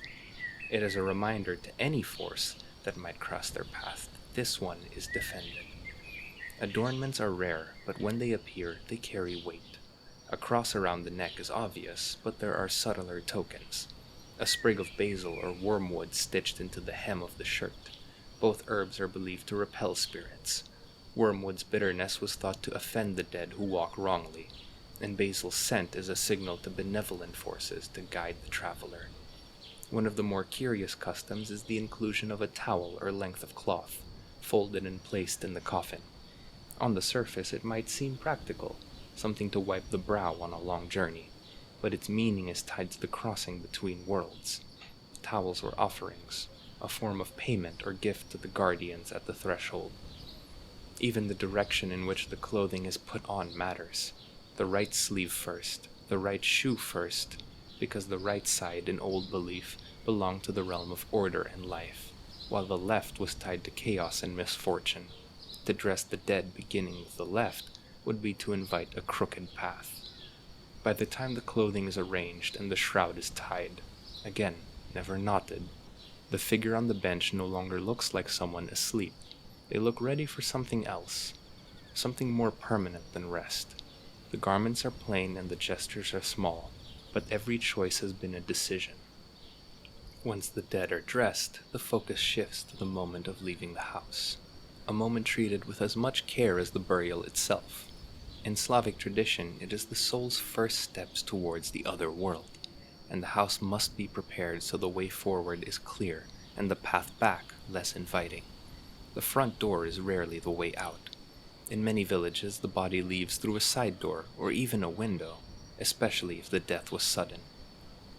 It is a reminder to any force that might cross their path that this one is defended. Adornments are rare, but when they appear, they carry weight. A cross around the neck is obvious, but there are subtler tokens. A sprig of basil or wormwood stitched into the hem of the shirt. Both herbs are believed to repel spirits. Wormwood's bitterness was thought to offend the dead who walk wrongly, and basil's scent is a signal to benevolent forces to guide the traveler. One of the more curious customs is the inclusion of a towel or length of cloth, folded and placed in the coffin. On the surface, it might seem practical, something to wipe the brow on a long journey, but its meaning is tied to the crossing between worlds. Towels were offerings, a form of payment or gift to the guardians at the threshold. Even the direction in which the clothing is put on matters. The right sleeve first, the right shoe first, because the right side, in old belief, belonged to the realm of order and life, while the left was tied to chaos and misfortune. To dress the dead beginning with the left would be to invite a crooked path. By the time the clothing is arranged and the shroud is tied, again, never knotted, the figure on the bench no longer looks like someone asleep. They look ready for something else, something more permanent than rest. The garments are plain and the gestures are small, but every choice has been a decision. Once the dead are dressed, the focus shifts to the moment of leaving the house, a moment treated with as much care as the burial itself. In Slavic tradition, it is the soul's first steps towards the other world, and the house must be prepared so the way forward is clear and the path back less inviting. The front door is rarely the way out. In many villages, the body leaves through a side door or even a window, especially if the death was sudden.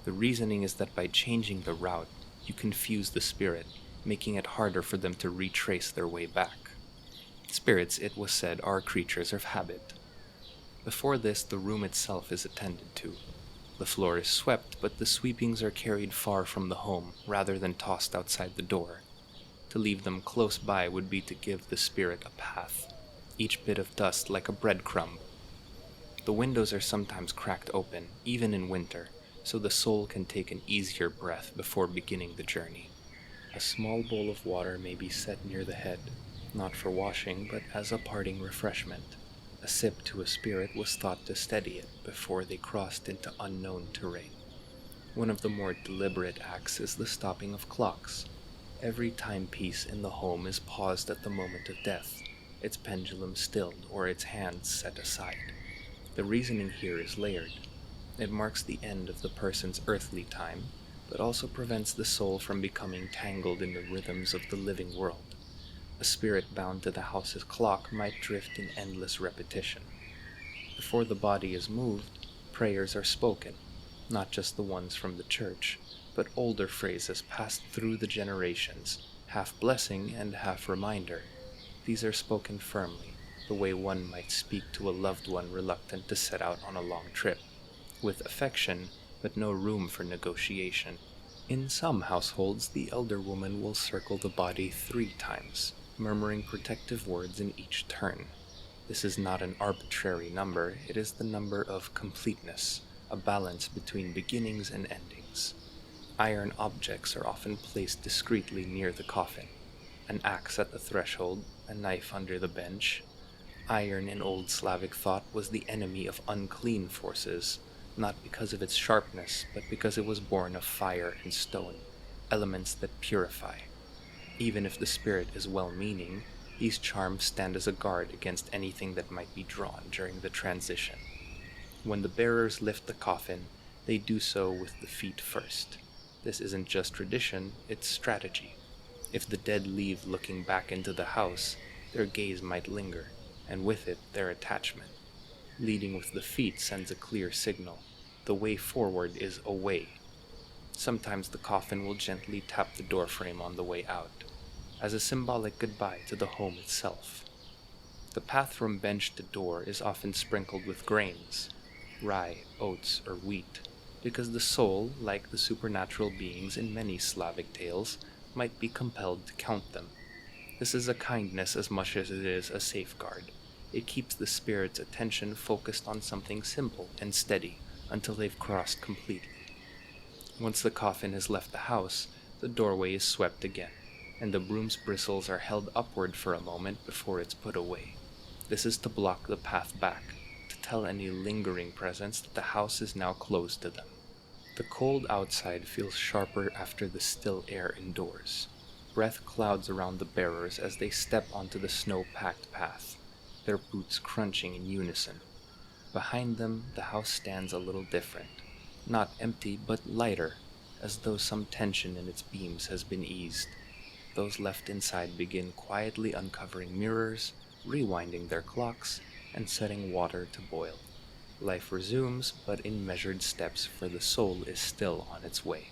The reasoning is that by changing the route, you confuse the spirit, making it harder for them to retrace their way back. Spirits, it was said, are creatures of habit. Before this, the room itself is attended to. The floor is swept, but the sweepings are carried far from the home rather than tossed outside the door. To leave them close by would be to give the spirit a path, each bit of dust like a breadcrumb. The windows are sometimes cracked open, even in winter, so the soul can take an easier breath before beginning the journey. A small bowl of water may be set near the head, not for washing, but as a parting refreshment. A sip to a spirit was thought to steady it before they crossed into unknown terrain. One of the more deliberate acts is the stopping of clocks. Every timepiece in the home is paused at the moment of death, its pendulum stilled or its hands set aside. The reasoning here is layered. It marks the end of the person's earthly time, but also prevents the soul from becoming tangled in the rhythms of the living world. A spirit bound to the house's clock might drift in endless repetition. Before the body is moved, prayers are spoken, not just the ones from the church, but older phrases passed through the generations, half blessing and half reminder. These are spoken firmly, the way one might speak to a loved one reluctant to set out on a long trip, with affection, but no room for negotiation. In some households, the elder woman will circle the body 3 times, murmuring protective words in each turn. This is not an arbitrary number, it is the number of completeness, a balance between beginnings and endings. Iron objects are often placed discreetly near the coffin. An axe at the threshold, a knife under the bench. Iron in old Slavic thought was the enemy of unclean forces, not because of its sharpness, but because it was born of fire and stone, elements that purify. Even if the spirit is well-meaning, These charms stand as a guard against anything that might be drawn during the transition. When the bearers lift the coffin, they do so with the feet first. This isn't just tradition, it's strategy. If the dead leave looking back into the house, their gaze might linger, and with it their attachment. Leading with the feet sends a clear signal. The way forward is away. Sometimes the coffin will gently tap the doorframe on the way out, as a symbolic goodbye to the home itself. The path from bench to door is often sprinkled with grains, rye, oats, or wheat, because the soul, like the supernatural beings in many Slavic tales, might be compelled to count them. This is a kindness as much as it is a safeguard. It keeps the spirit's attention focused on something simple and steady until they've crossed completely. Once the coffin has left the house, the doorway is swept again, and the broom's bristles are held upward for a moment before it's put away. This is to block the path back, to tell any lingering presence that the house is now closed to them. The cold outside feels sharper after the still air indoors. Breath clouds around the bearers as they step onto the snow-packed path, their boots crunching in unison. Behind them, the house stands a little different. Not empty, but lighter, as though some tension in its beams has been eased. Those left inside begin quietly uncovering mirrors, rewinding their clocks, and setting water to boil. Life resumes, but in measured steps, for the soul is still on its way.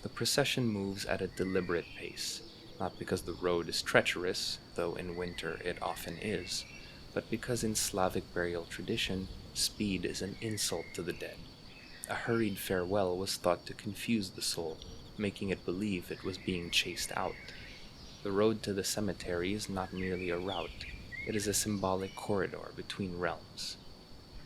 The procession moves at a deliberate pace, not because the road is treacherous, though in winter it often is, but because in Slavic burial tradition, speed is an insult to the dead. A hurried farewell was thought to confuse the soul, making it believe it was being chased out. The road to the cemetery is not merely a route, it is a symbolic corridor between realms.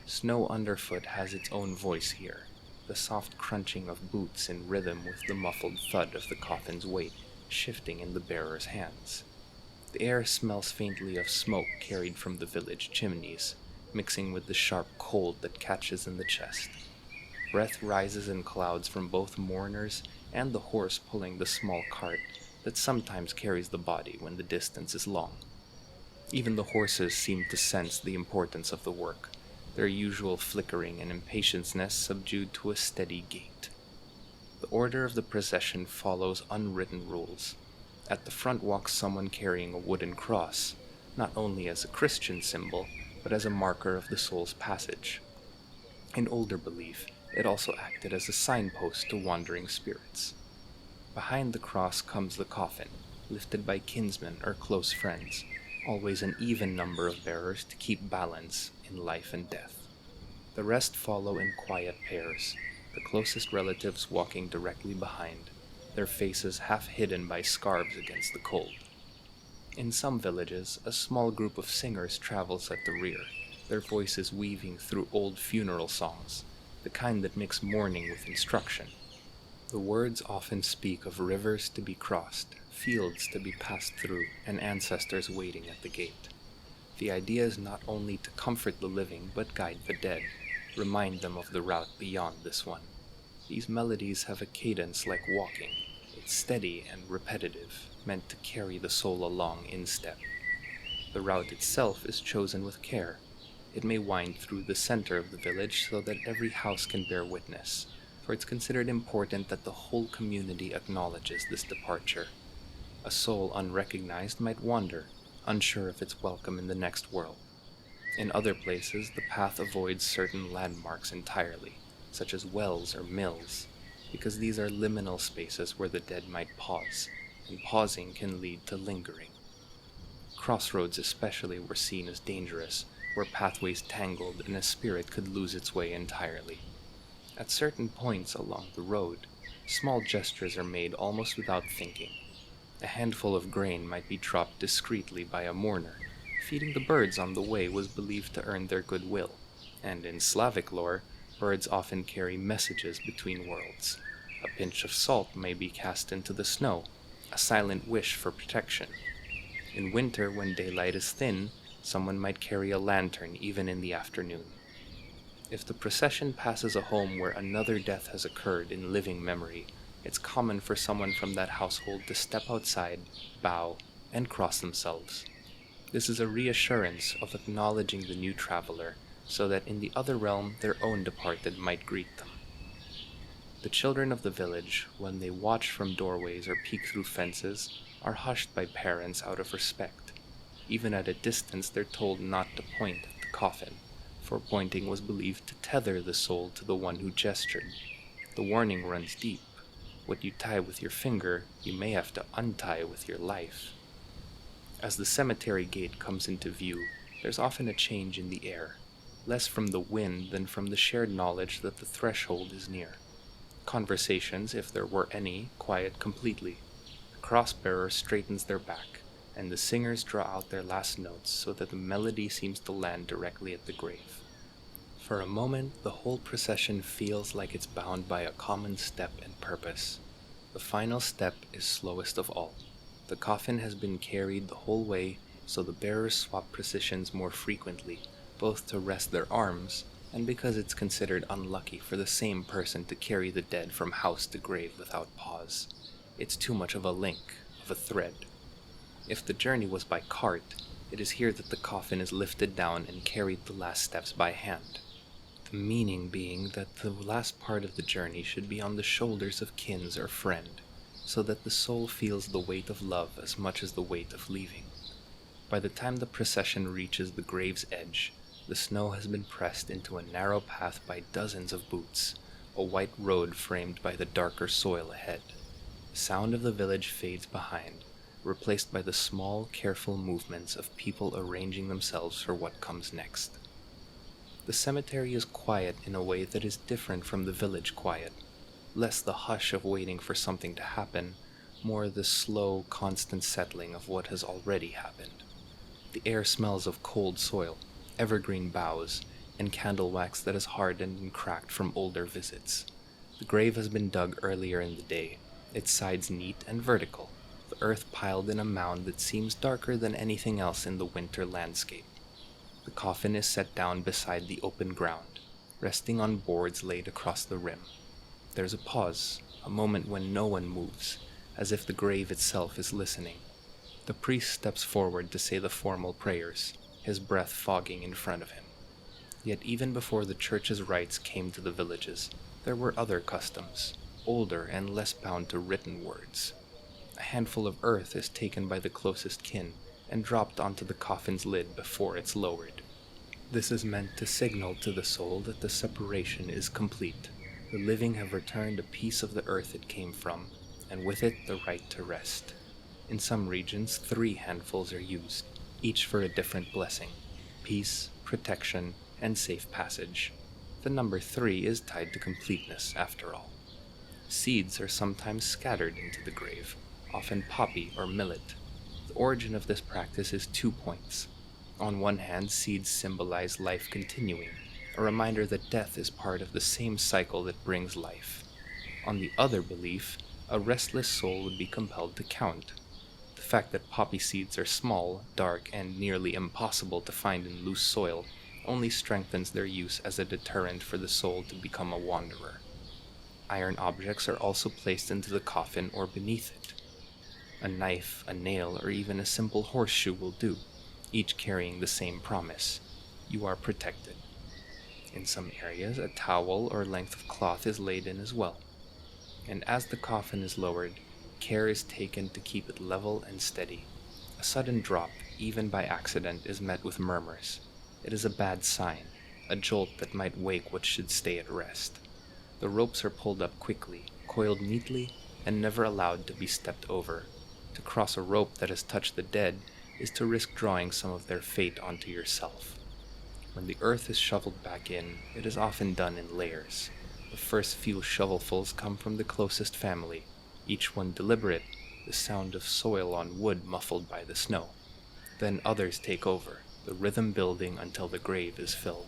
Snow underfoot has its own voice here, the soft crunching of boots in rhythm with the muffled thud of the coffin's weight shifting in the bearer's hands. The air smells faintly of smoke carried from the village chimneys, mixing with the sharp cold that catches in the chest. Breath rises in clouds from both mourners and the horse pulling the small cart that sometimes carries the body when the distance is long. Even the horses seem to sense the importance of the work, their usual flickering and impatience subdued to a steady gait. The order of the procession follows unwritten rules. At the front walks someone carrying a wooden cross, not only as a Christian symbol, but as a marker of the soul's passage. In older belief, it also acted as a signpost to wandering spirits. Behind the cross comes the coffin, lifted by kinsmen or close friends, always an even number of bearers to keep balance in life and death. The rest follow in quiet pairs, the closest relatives walking directly behind, their faces half hidden by scarves against the cold. In some villages, a small group of singers travels at the rear, their voices weaving through old funeral songs, the kind that mix mourning with instruction. The words often speak of rivers to be crossed, fields to be passed through, and ancestors waiting at the gate. The idea is not only to comfort the living, but guide the dead, remind them of the route beyond this one. These melodies have a cadence like walking. It's steady and repetitive, meant to carry the soul along in step. The route itself is chosen with care. It may wind through the center of the village so that every house can bear witness, for it's considered important that the whole community acknowledges this departure. A soul unrecognized might wander, unsure if it's welcome in the next world. In other places, the path avoids certain landmarks entirely, such as wells or mills, because these are liminal spaces where the dead might pause, and pausing can lead to lingering. Crossroads especially were seen as dangerous, where pathways tangled and a spirit could lose its way entirely. At certain points along the road, small gestures are made almost without thinking. A handful of grain might be dropped discreetly by a mourner. Feeding the birds on the way was believed to earn their goodwill, and in Slavic lore, birds often carry messages between worlds. A pinch of salt may be cast into the snow, a silent wish for protection. In winter, when daylight is thin, someone might carry a lantern even in the afternoon. If the procession passes a home where another death has occurred in living memory, it's common for someone from that household to step outside, bow, and cross themselves. This is a reassurance of acknowledging the new traveler, so that in the other realm their own departed might greet them. The children of the village, when they watch from doorways or peek through fences, are hushed by parents out of respect. Even at a distance they're told not to point at the coffin, for pointing was believed to tether the soul to the one who gestured. The warning runs deep. What you tie with your finger, you may have to untie with your life. As the cemetery gate comes into view, there's often a change in the air, less from the wind than from the shared knowledge that the threshold is near. Conversations, if there were any, quiet completely. The cross-bearer straightens their back, and the singers draw out their last notes so that the melody seems to land directly at the grave. For a moment, the whole procession feels like it's bound by a common step and purpose. The final step is slowest of all. The coffin has been carried the whole way, so the bearers swap positions more frequently, both to rest their arms, and because it's considered unlucky for the same person to carry the dead from house to grave without pause. It's too much of a link, of a thread. If the journey was by cart, it is here that the coffin is lifted down and carried the last steps by hand. The meaning being that the last part of the journey should be on the shoulders of kin or friend, so that the soul feels the weight of love as much as the weight of leaving. By the time the procession reaches the grave's edge, the snow has been pressed into a narrow path by dozens of boots, a white road framed by the darker soil ahead. The sound of the village fades behind, replaced by the small, careful movements of people arranging themselves for what comes next. The cemetery is quiet in a way that is different from the village quiet, less the hush of waiting for something to happen, more the slow, constant settling of what has already happened. The air smells of cold soil, evergreen boughs, and candle wax that has hardened and cracked from older visits. The grave has been dug earlier in the day, its sides neat and vertical, the earth piled in a mound that seems darker than anything else in the winter landscape. The coffin is set down beside the open ground, resting on boards laid across the rim. There's a pause, a moment when no one moves, as if the grave itself is listening. The priest steps forward to say the formal prayers, his breath fogging in front of him. Yet even before the church's rites came to the villages, there were other customs, older and less bound to written words. A handful of earth is taken by the closest kin and dropped onto the coffin's lid before it's lowered. This is meant to signal to the soul that the separation is complete. The living have returned a piece of the earth it came from, and with it the right to rest. In some regions, 3 handfuls are used, each for a different blessing: peace, protection, and safe passage. The number 3 is tied to completeness, after all. Seeds are sometimes scattered into the grave, often poppy or millet. The origin of this practice is 2 points. On one hand, seeds symbolize life continuing, a reminder that death is part of the same cycle that brings life. On the other belief, a restless soul would be compelled to count. The fact that poppy seeds are small, dark, and nearly impossible to find in loose soil only strengthens their use as a deterrent for the soul to become a wanderer. Iron objects are also placed into the coffin or beneath it. A knife, a nail, or even a simple horseshoe will do, each carrying the same promise: you are protected. In some areas, a towel or length of cloth is laid in as well. And as the coffin is lowered, care is taken to keep it level and steady. A sudden drop, even by accident, is met with murmurs. It is a bad sign, a jolt that might wake what should stay at rest. The ropes are pulled up quickly, coiled neatly, and never allowed to be stepped over. To cross a rope that has touched the dead is to risk drawing some of their fate onto yourself. When the earth is shoveled back in, it is often done in layers. The first few shovelfuls come from the closest family, each one deliberate, the sound of soil on wood muffled by the snow. Then others take over, the rhythm building until the grave is filled.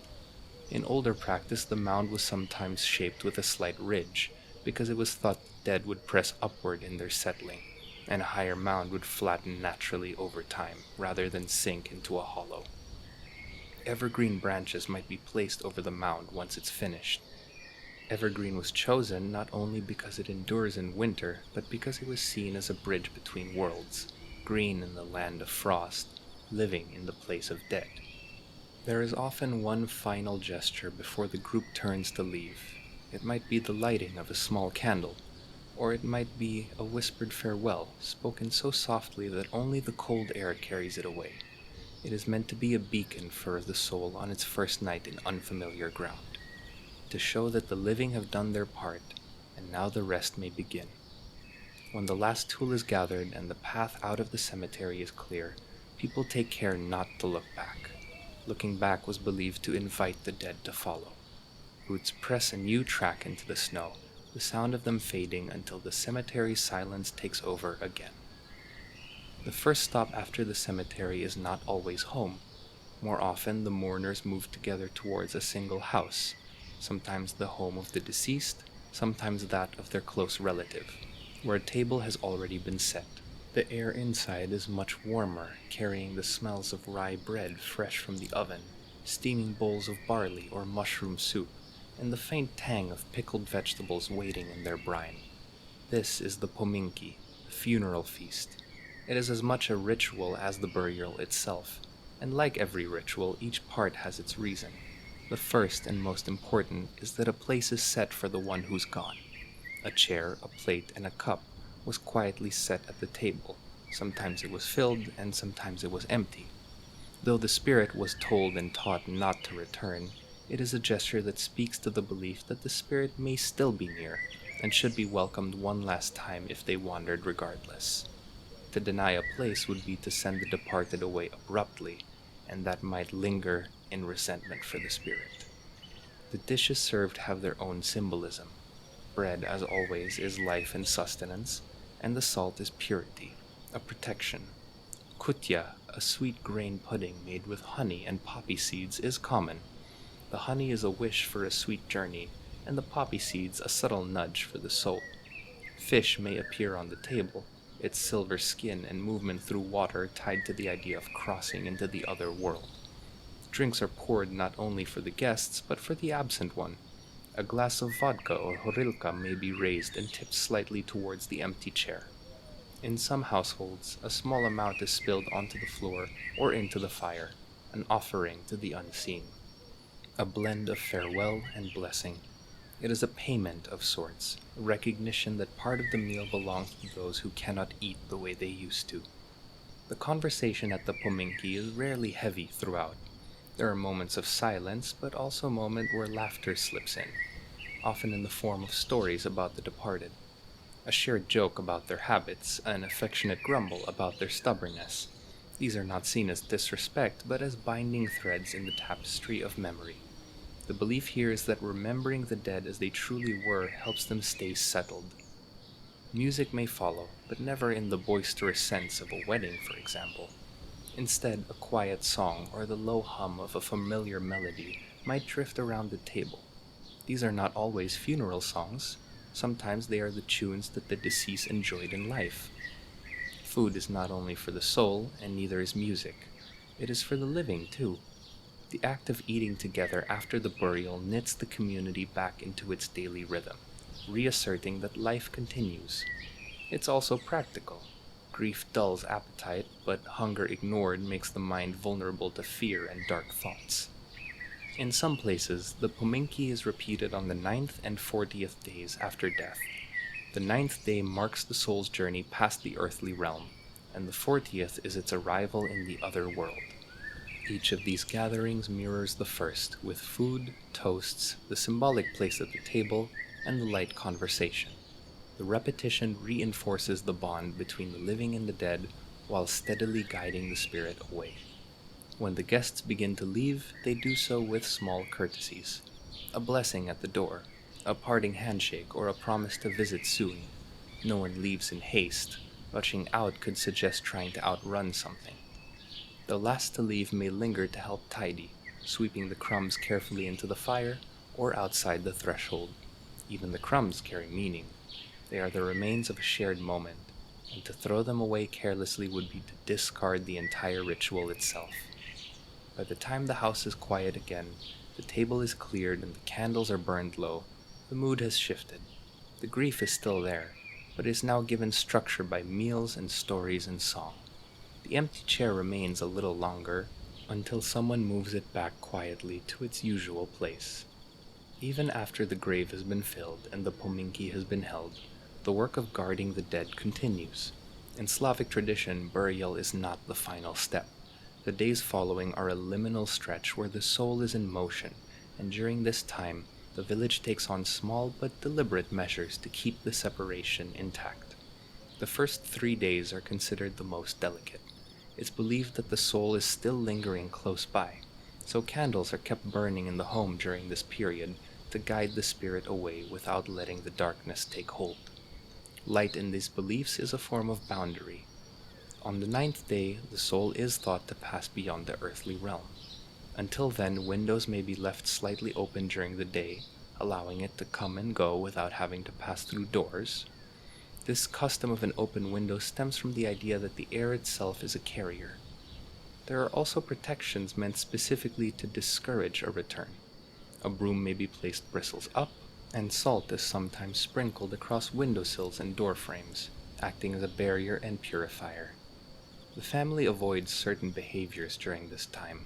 In older practice, the mound was sometimes shaped with a slight ridge, because it was thought the dead would press upward in their settling, and a higher mound would flatten naturally over time, rather than sink into a hollow. Evergreen branches might be placed over the mound once it's finished. Evergreen was chosen not only because it endures in winter, but because it was seen as a bridge between worlds. green in the land of frost, living in the place of dead. There is often one final gesture before the group turns to leave. It might be the lighting of a small candle, or it might be a whispered farewell, spoken so softly that only the cold air carries it away. It is meant to be a beacon for the soul on its first night in unfamiliar ground, to show that the living have done their part, and now the rest may begin. When the last tool is gathered and the path out of the cemetery is clear, people take care not to look back. Looking back was believed to invite the dead to follow. Roots press a new track into the snow, the sound of them fading until the cemetery's silence takes over again. The first stop after the cemetery is not always home. More often, the mourners move together towards a single house, sometimes the home of the deceased, sometimes that of their close relative, where a table has already been set. The air inside is much warmer, carrying the smells of rye bread fresh from the oven, steaming bowls of barley or mushroom soup, and the faint tang of pickled vegetables waiting in their brine. This is the pominki, the funeral feast. It is as much a ritual as the burial itself, and like every ritual, each part has its reason. The first and most important is that a place is set for the one who's gone. A chair, a plate, and a cup was quietly set at the table. Sometimes it was filled, and sometimes it was empty. Though the spirit was told and taught not to return, it is a gesture that speaks to the belief that the spirit may still be near, and should be welcomed one last time if they wandered regardless. To deny a place would be to send the departed away abruptly, and that might linger in resentment for the spirit. The dishes served have their own symbolism. Bread, as always, is life and sustenance, and the salt is purity, a protection. Kutya, a sweet grain pudding made with honey and poppy seeds, is common. The honey is a wish for a sweet journey, and the poppy seeds a subtle nudge for the soul. Fish may appear on the table, its silver skin and movement through water tied to the idea of crossing into the other world. Drinks are poured not only for the guests, but for the absent one. A glass of vodka or horilka may be raised and tipped slightly towards the empty chair. In some households, a small amount is spilled onto the floor or into the fire, an offering to the unseen. A blend of farewell and blessing. It is a payment of sorts, a recognition that part of the meal belongs to those who cannot eat the way they used to. The conversation at the pominki is rarely heavy throughout. There are moments of silence, but also a moment where laughter slips in, often in the form of stories about the departed. A shared joke about their habits, an affectionate grumble about their stubbornness. These are not seen as disrespect, but as binding threads in the tapestry of memory. The belief here is that remembering the dead as they truly were helps them stay settled. Music may follow, but never in the boisterous sense of a wedding, for example. Instead, a quiet song or the low hum of a familiar melody might drift around the table. These are not always funeral songs. Sometimes they are the tunes that the deceased enjoyed in life. Food is not only for the soul, and neither is music. It is for the living, too. The act of eating together after the burial knits the community back into its daily rhythm, reasserting that life continues. It's also practical. Grief dulls appetite, but hunger ignored makes the mind vulnerable to fear and dark thoughts. In some places, the pominki is repeated on the 9th and 40th days after death. The 9th day marks the soul's journey past the earthly realm, and the 40th is its arrival in the other world. Each of these gatherings mirrors the first, with food, toasts, the symbolic place at the table, and the light conversation. The repetition reinforces the bond between the living and the dead, while steadily guiding the spirit away. When the guests begin to leave, they do so with small courtesies. A blessing at the door, a parting handshake, or a promise to visit soon. No one leaves in haste. Rushing out could suggest trying to outrun something. The last to leave may linger to help tidy, sweeping the crumbs carefully into the fire or outside the threshold. Even the crumbs carry meaning. They are the remains of a shared moment, and to throw them away carelessly would be to discard the entire ritual itself. By the time the house is quiet again, the table is cleared and the candles are burned low, the mood has shifted. The grief is still there, but is now given structure by meals and stories and song. The empty chair remains a little longer until someone moves it back quietly to its usual place. Even after the grave has been filled and the pominki has been held, the work of guarding the dead continues. In Slavic tradition, burial is not the final step. The days following are a liminal stretch where the soul is in motion, and during this time, the village takes on small but deliberate measures to keep the separation intact. The first 3 days are considered the most delicate. It's believed that the soul is still lingering close by, so candles are kept burning in the home during this period to guide the spirit away without letting the darkness take hold. Light in these beliefs is a form of boundary. On the 9th day, the soul is thought to pass beyond the earthly realm. Until then, windows may be left slightly open during the day, allowing it to come and go without having to pass through doors. This custom of an open window stems from the idea that the air itself is a carrier. There are also protections meant specifically to discourage a return. A broom may be placed bristles up, and salt is sometimes sprinkled across windowsills and door frames, acting as a barrier and purifier. The family avoids certain behaviors during this time.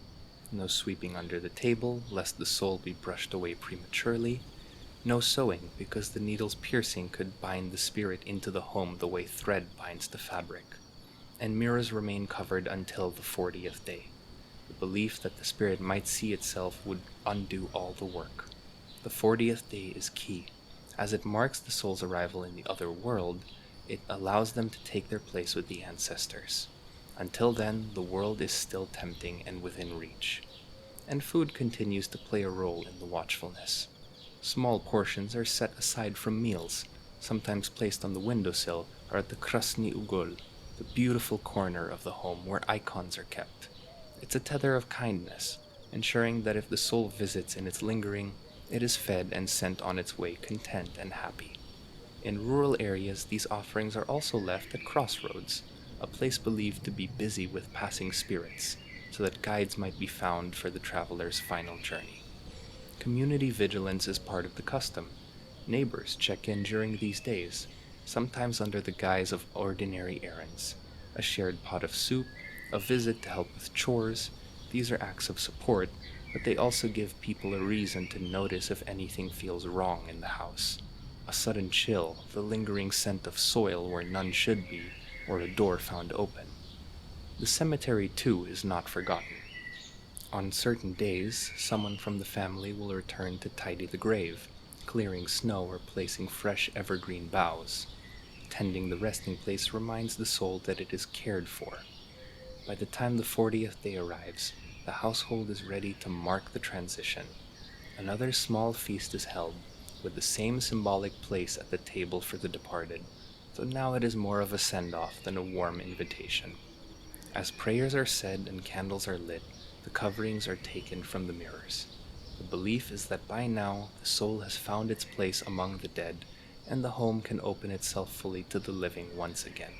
No sweeping under the table, lest the soul be brushed away prematurely. No sewing, because the needle's piercing could bind the spirit into the home the way thread binds the fabric. And mirrors remain covered until the 40th day. The belief that the spirit might see itself would undo all the work. The 40th day is key. As it marks the soul's arrival in the other world, it allows them to take their place with the ancestors. Until then, the world is still tempting and within reach. And food continues to play a role in the watchfulness. Small portions are set aside from meals, sometimes placed on the windowsill or at the krasny ugol, the beautiful corner of the home where icons are kept. It's a tether of kindness, ensuring that if the soul visits in its lingering, it is fed and sent on its way content and happy. In rural areas, these offerings are also left at crossroads, a place believed to be busy with passing spirits, so that guides might be found for the traveler's final journey. Community vigilance is part of the custom. Neighbors check in during these days, sometimes under the guise of ordinary errands. A shared pot of soup, a visit to help with chores. These are acts of support, but they also give people a reason to notice if anything feels wrong in the house. A sudden chill, the lingering scent of soil where none should be, or a door found open. The cemetery, too, is not forgotten. On certain days, someone from the family will return to tidy the grave, clearing snow or placing fresh evergreen boughs. Tending the resting place reminds the soul that it is cared for. By the time the 40th day arrives, the household is ready to mark the transition. Another small feast is held, with the same symbolic place at the table for the departed, though now it is more of a send-off than a warm invitation. As prayers are said and candles are lit, the coverings are taken from the mirrors. The belief is that by now, the soul has found its place among the dead, and the home can open itself fully to the living once again.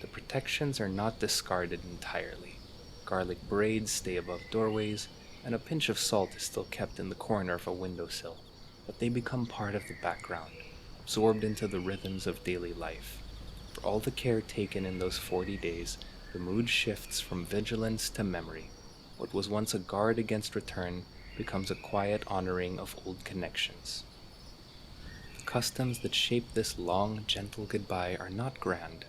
The protections are not discarded entirely. Garlic braids stay above doorways, and a pinch of salt is still kept in the corner of a windowsill, but they become part of the background, absorbed into the rhythms of daily life. For all the care taken in those 40 days, the mood shifts from vigilance to memory. What was once a guard against return becomes a quiet honoring of old connections. The customs that shape this long, gentle goodbye are not grand.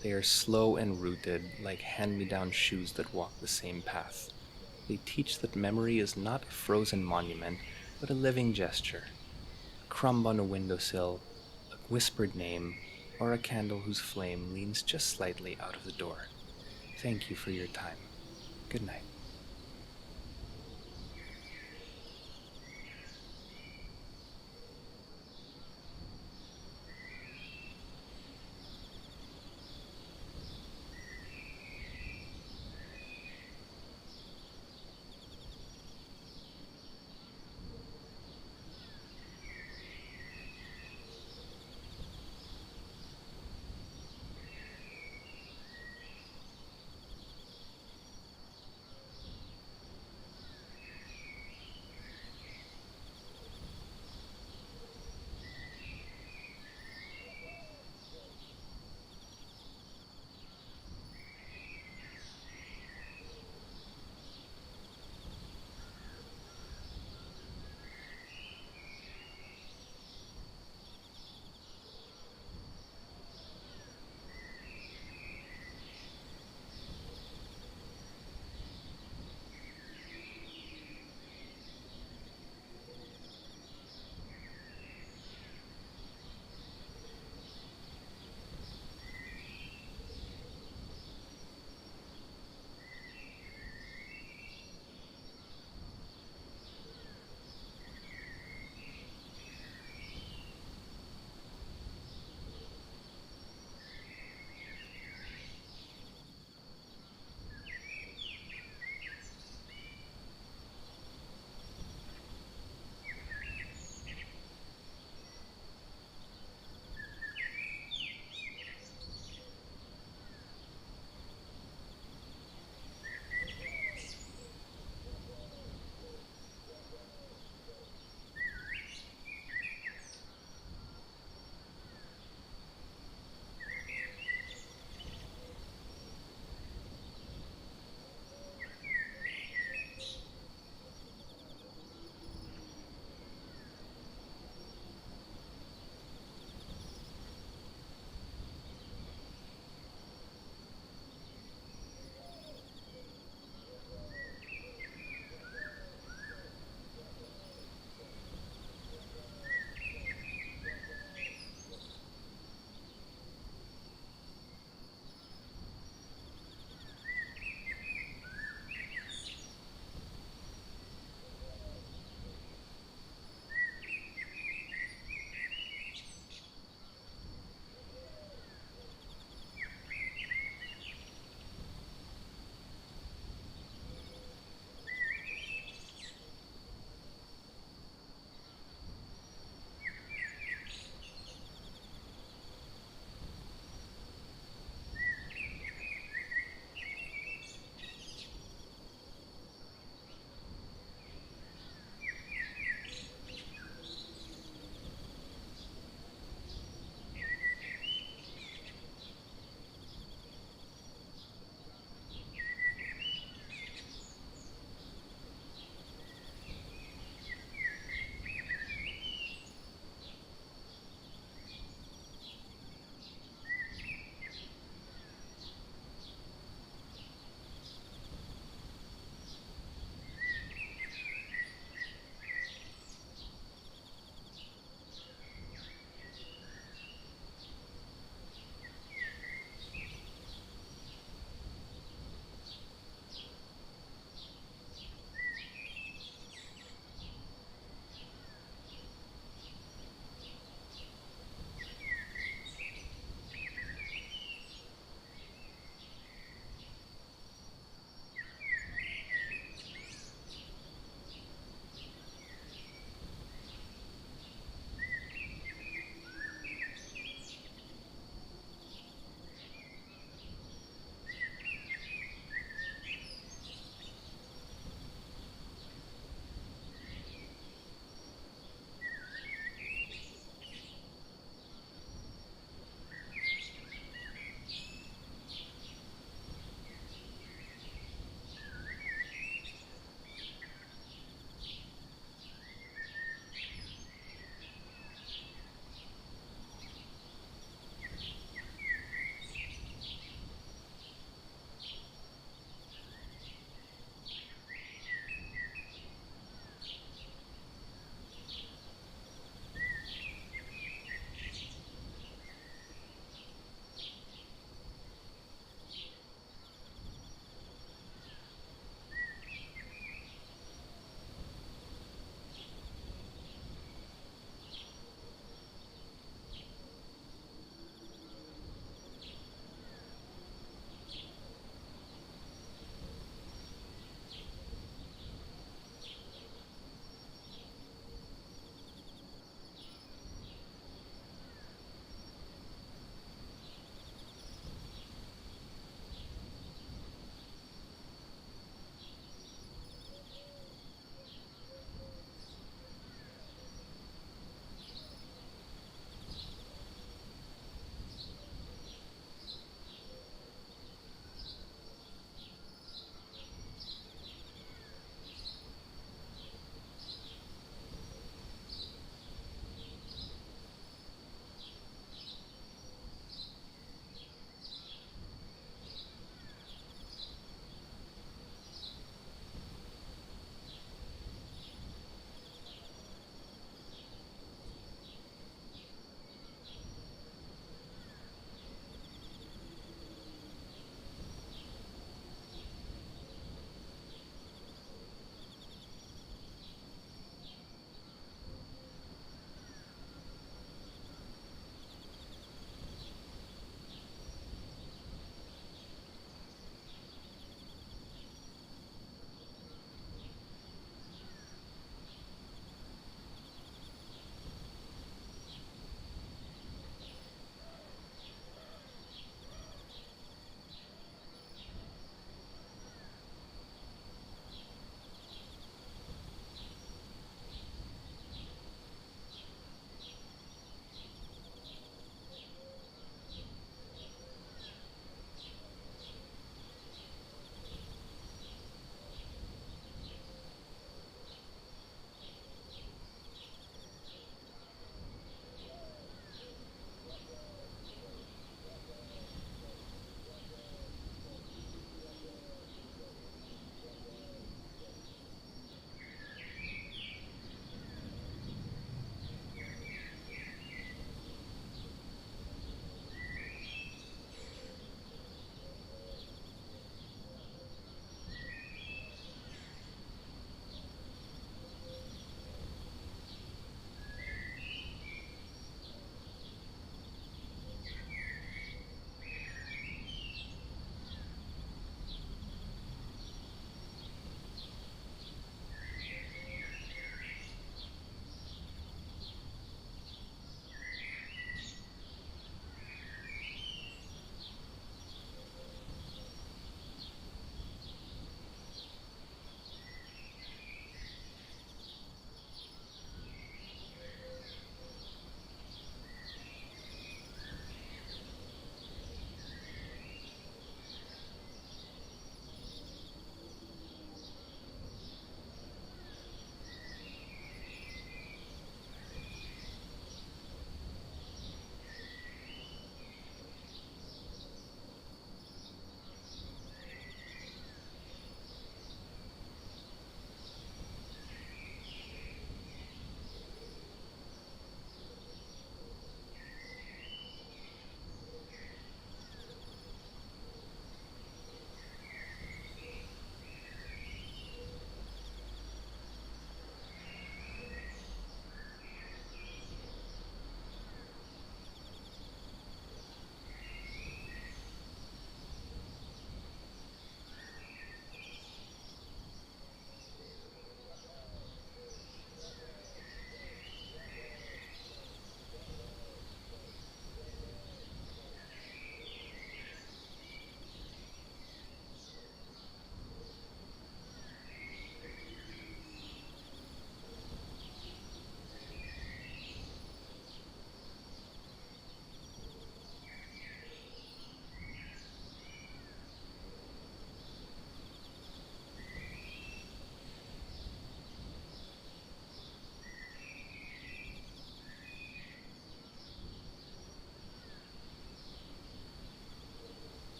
They are slow and rooted, like hand-me-down shoes that walk the same path. They teach that memory is not a frozen monument, but a living gesture. A crumb on a windowsill, a whispered name, or a candle whose flame leans just slightly out of the door. Thank you for your time. Good night.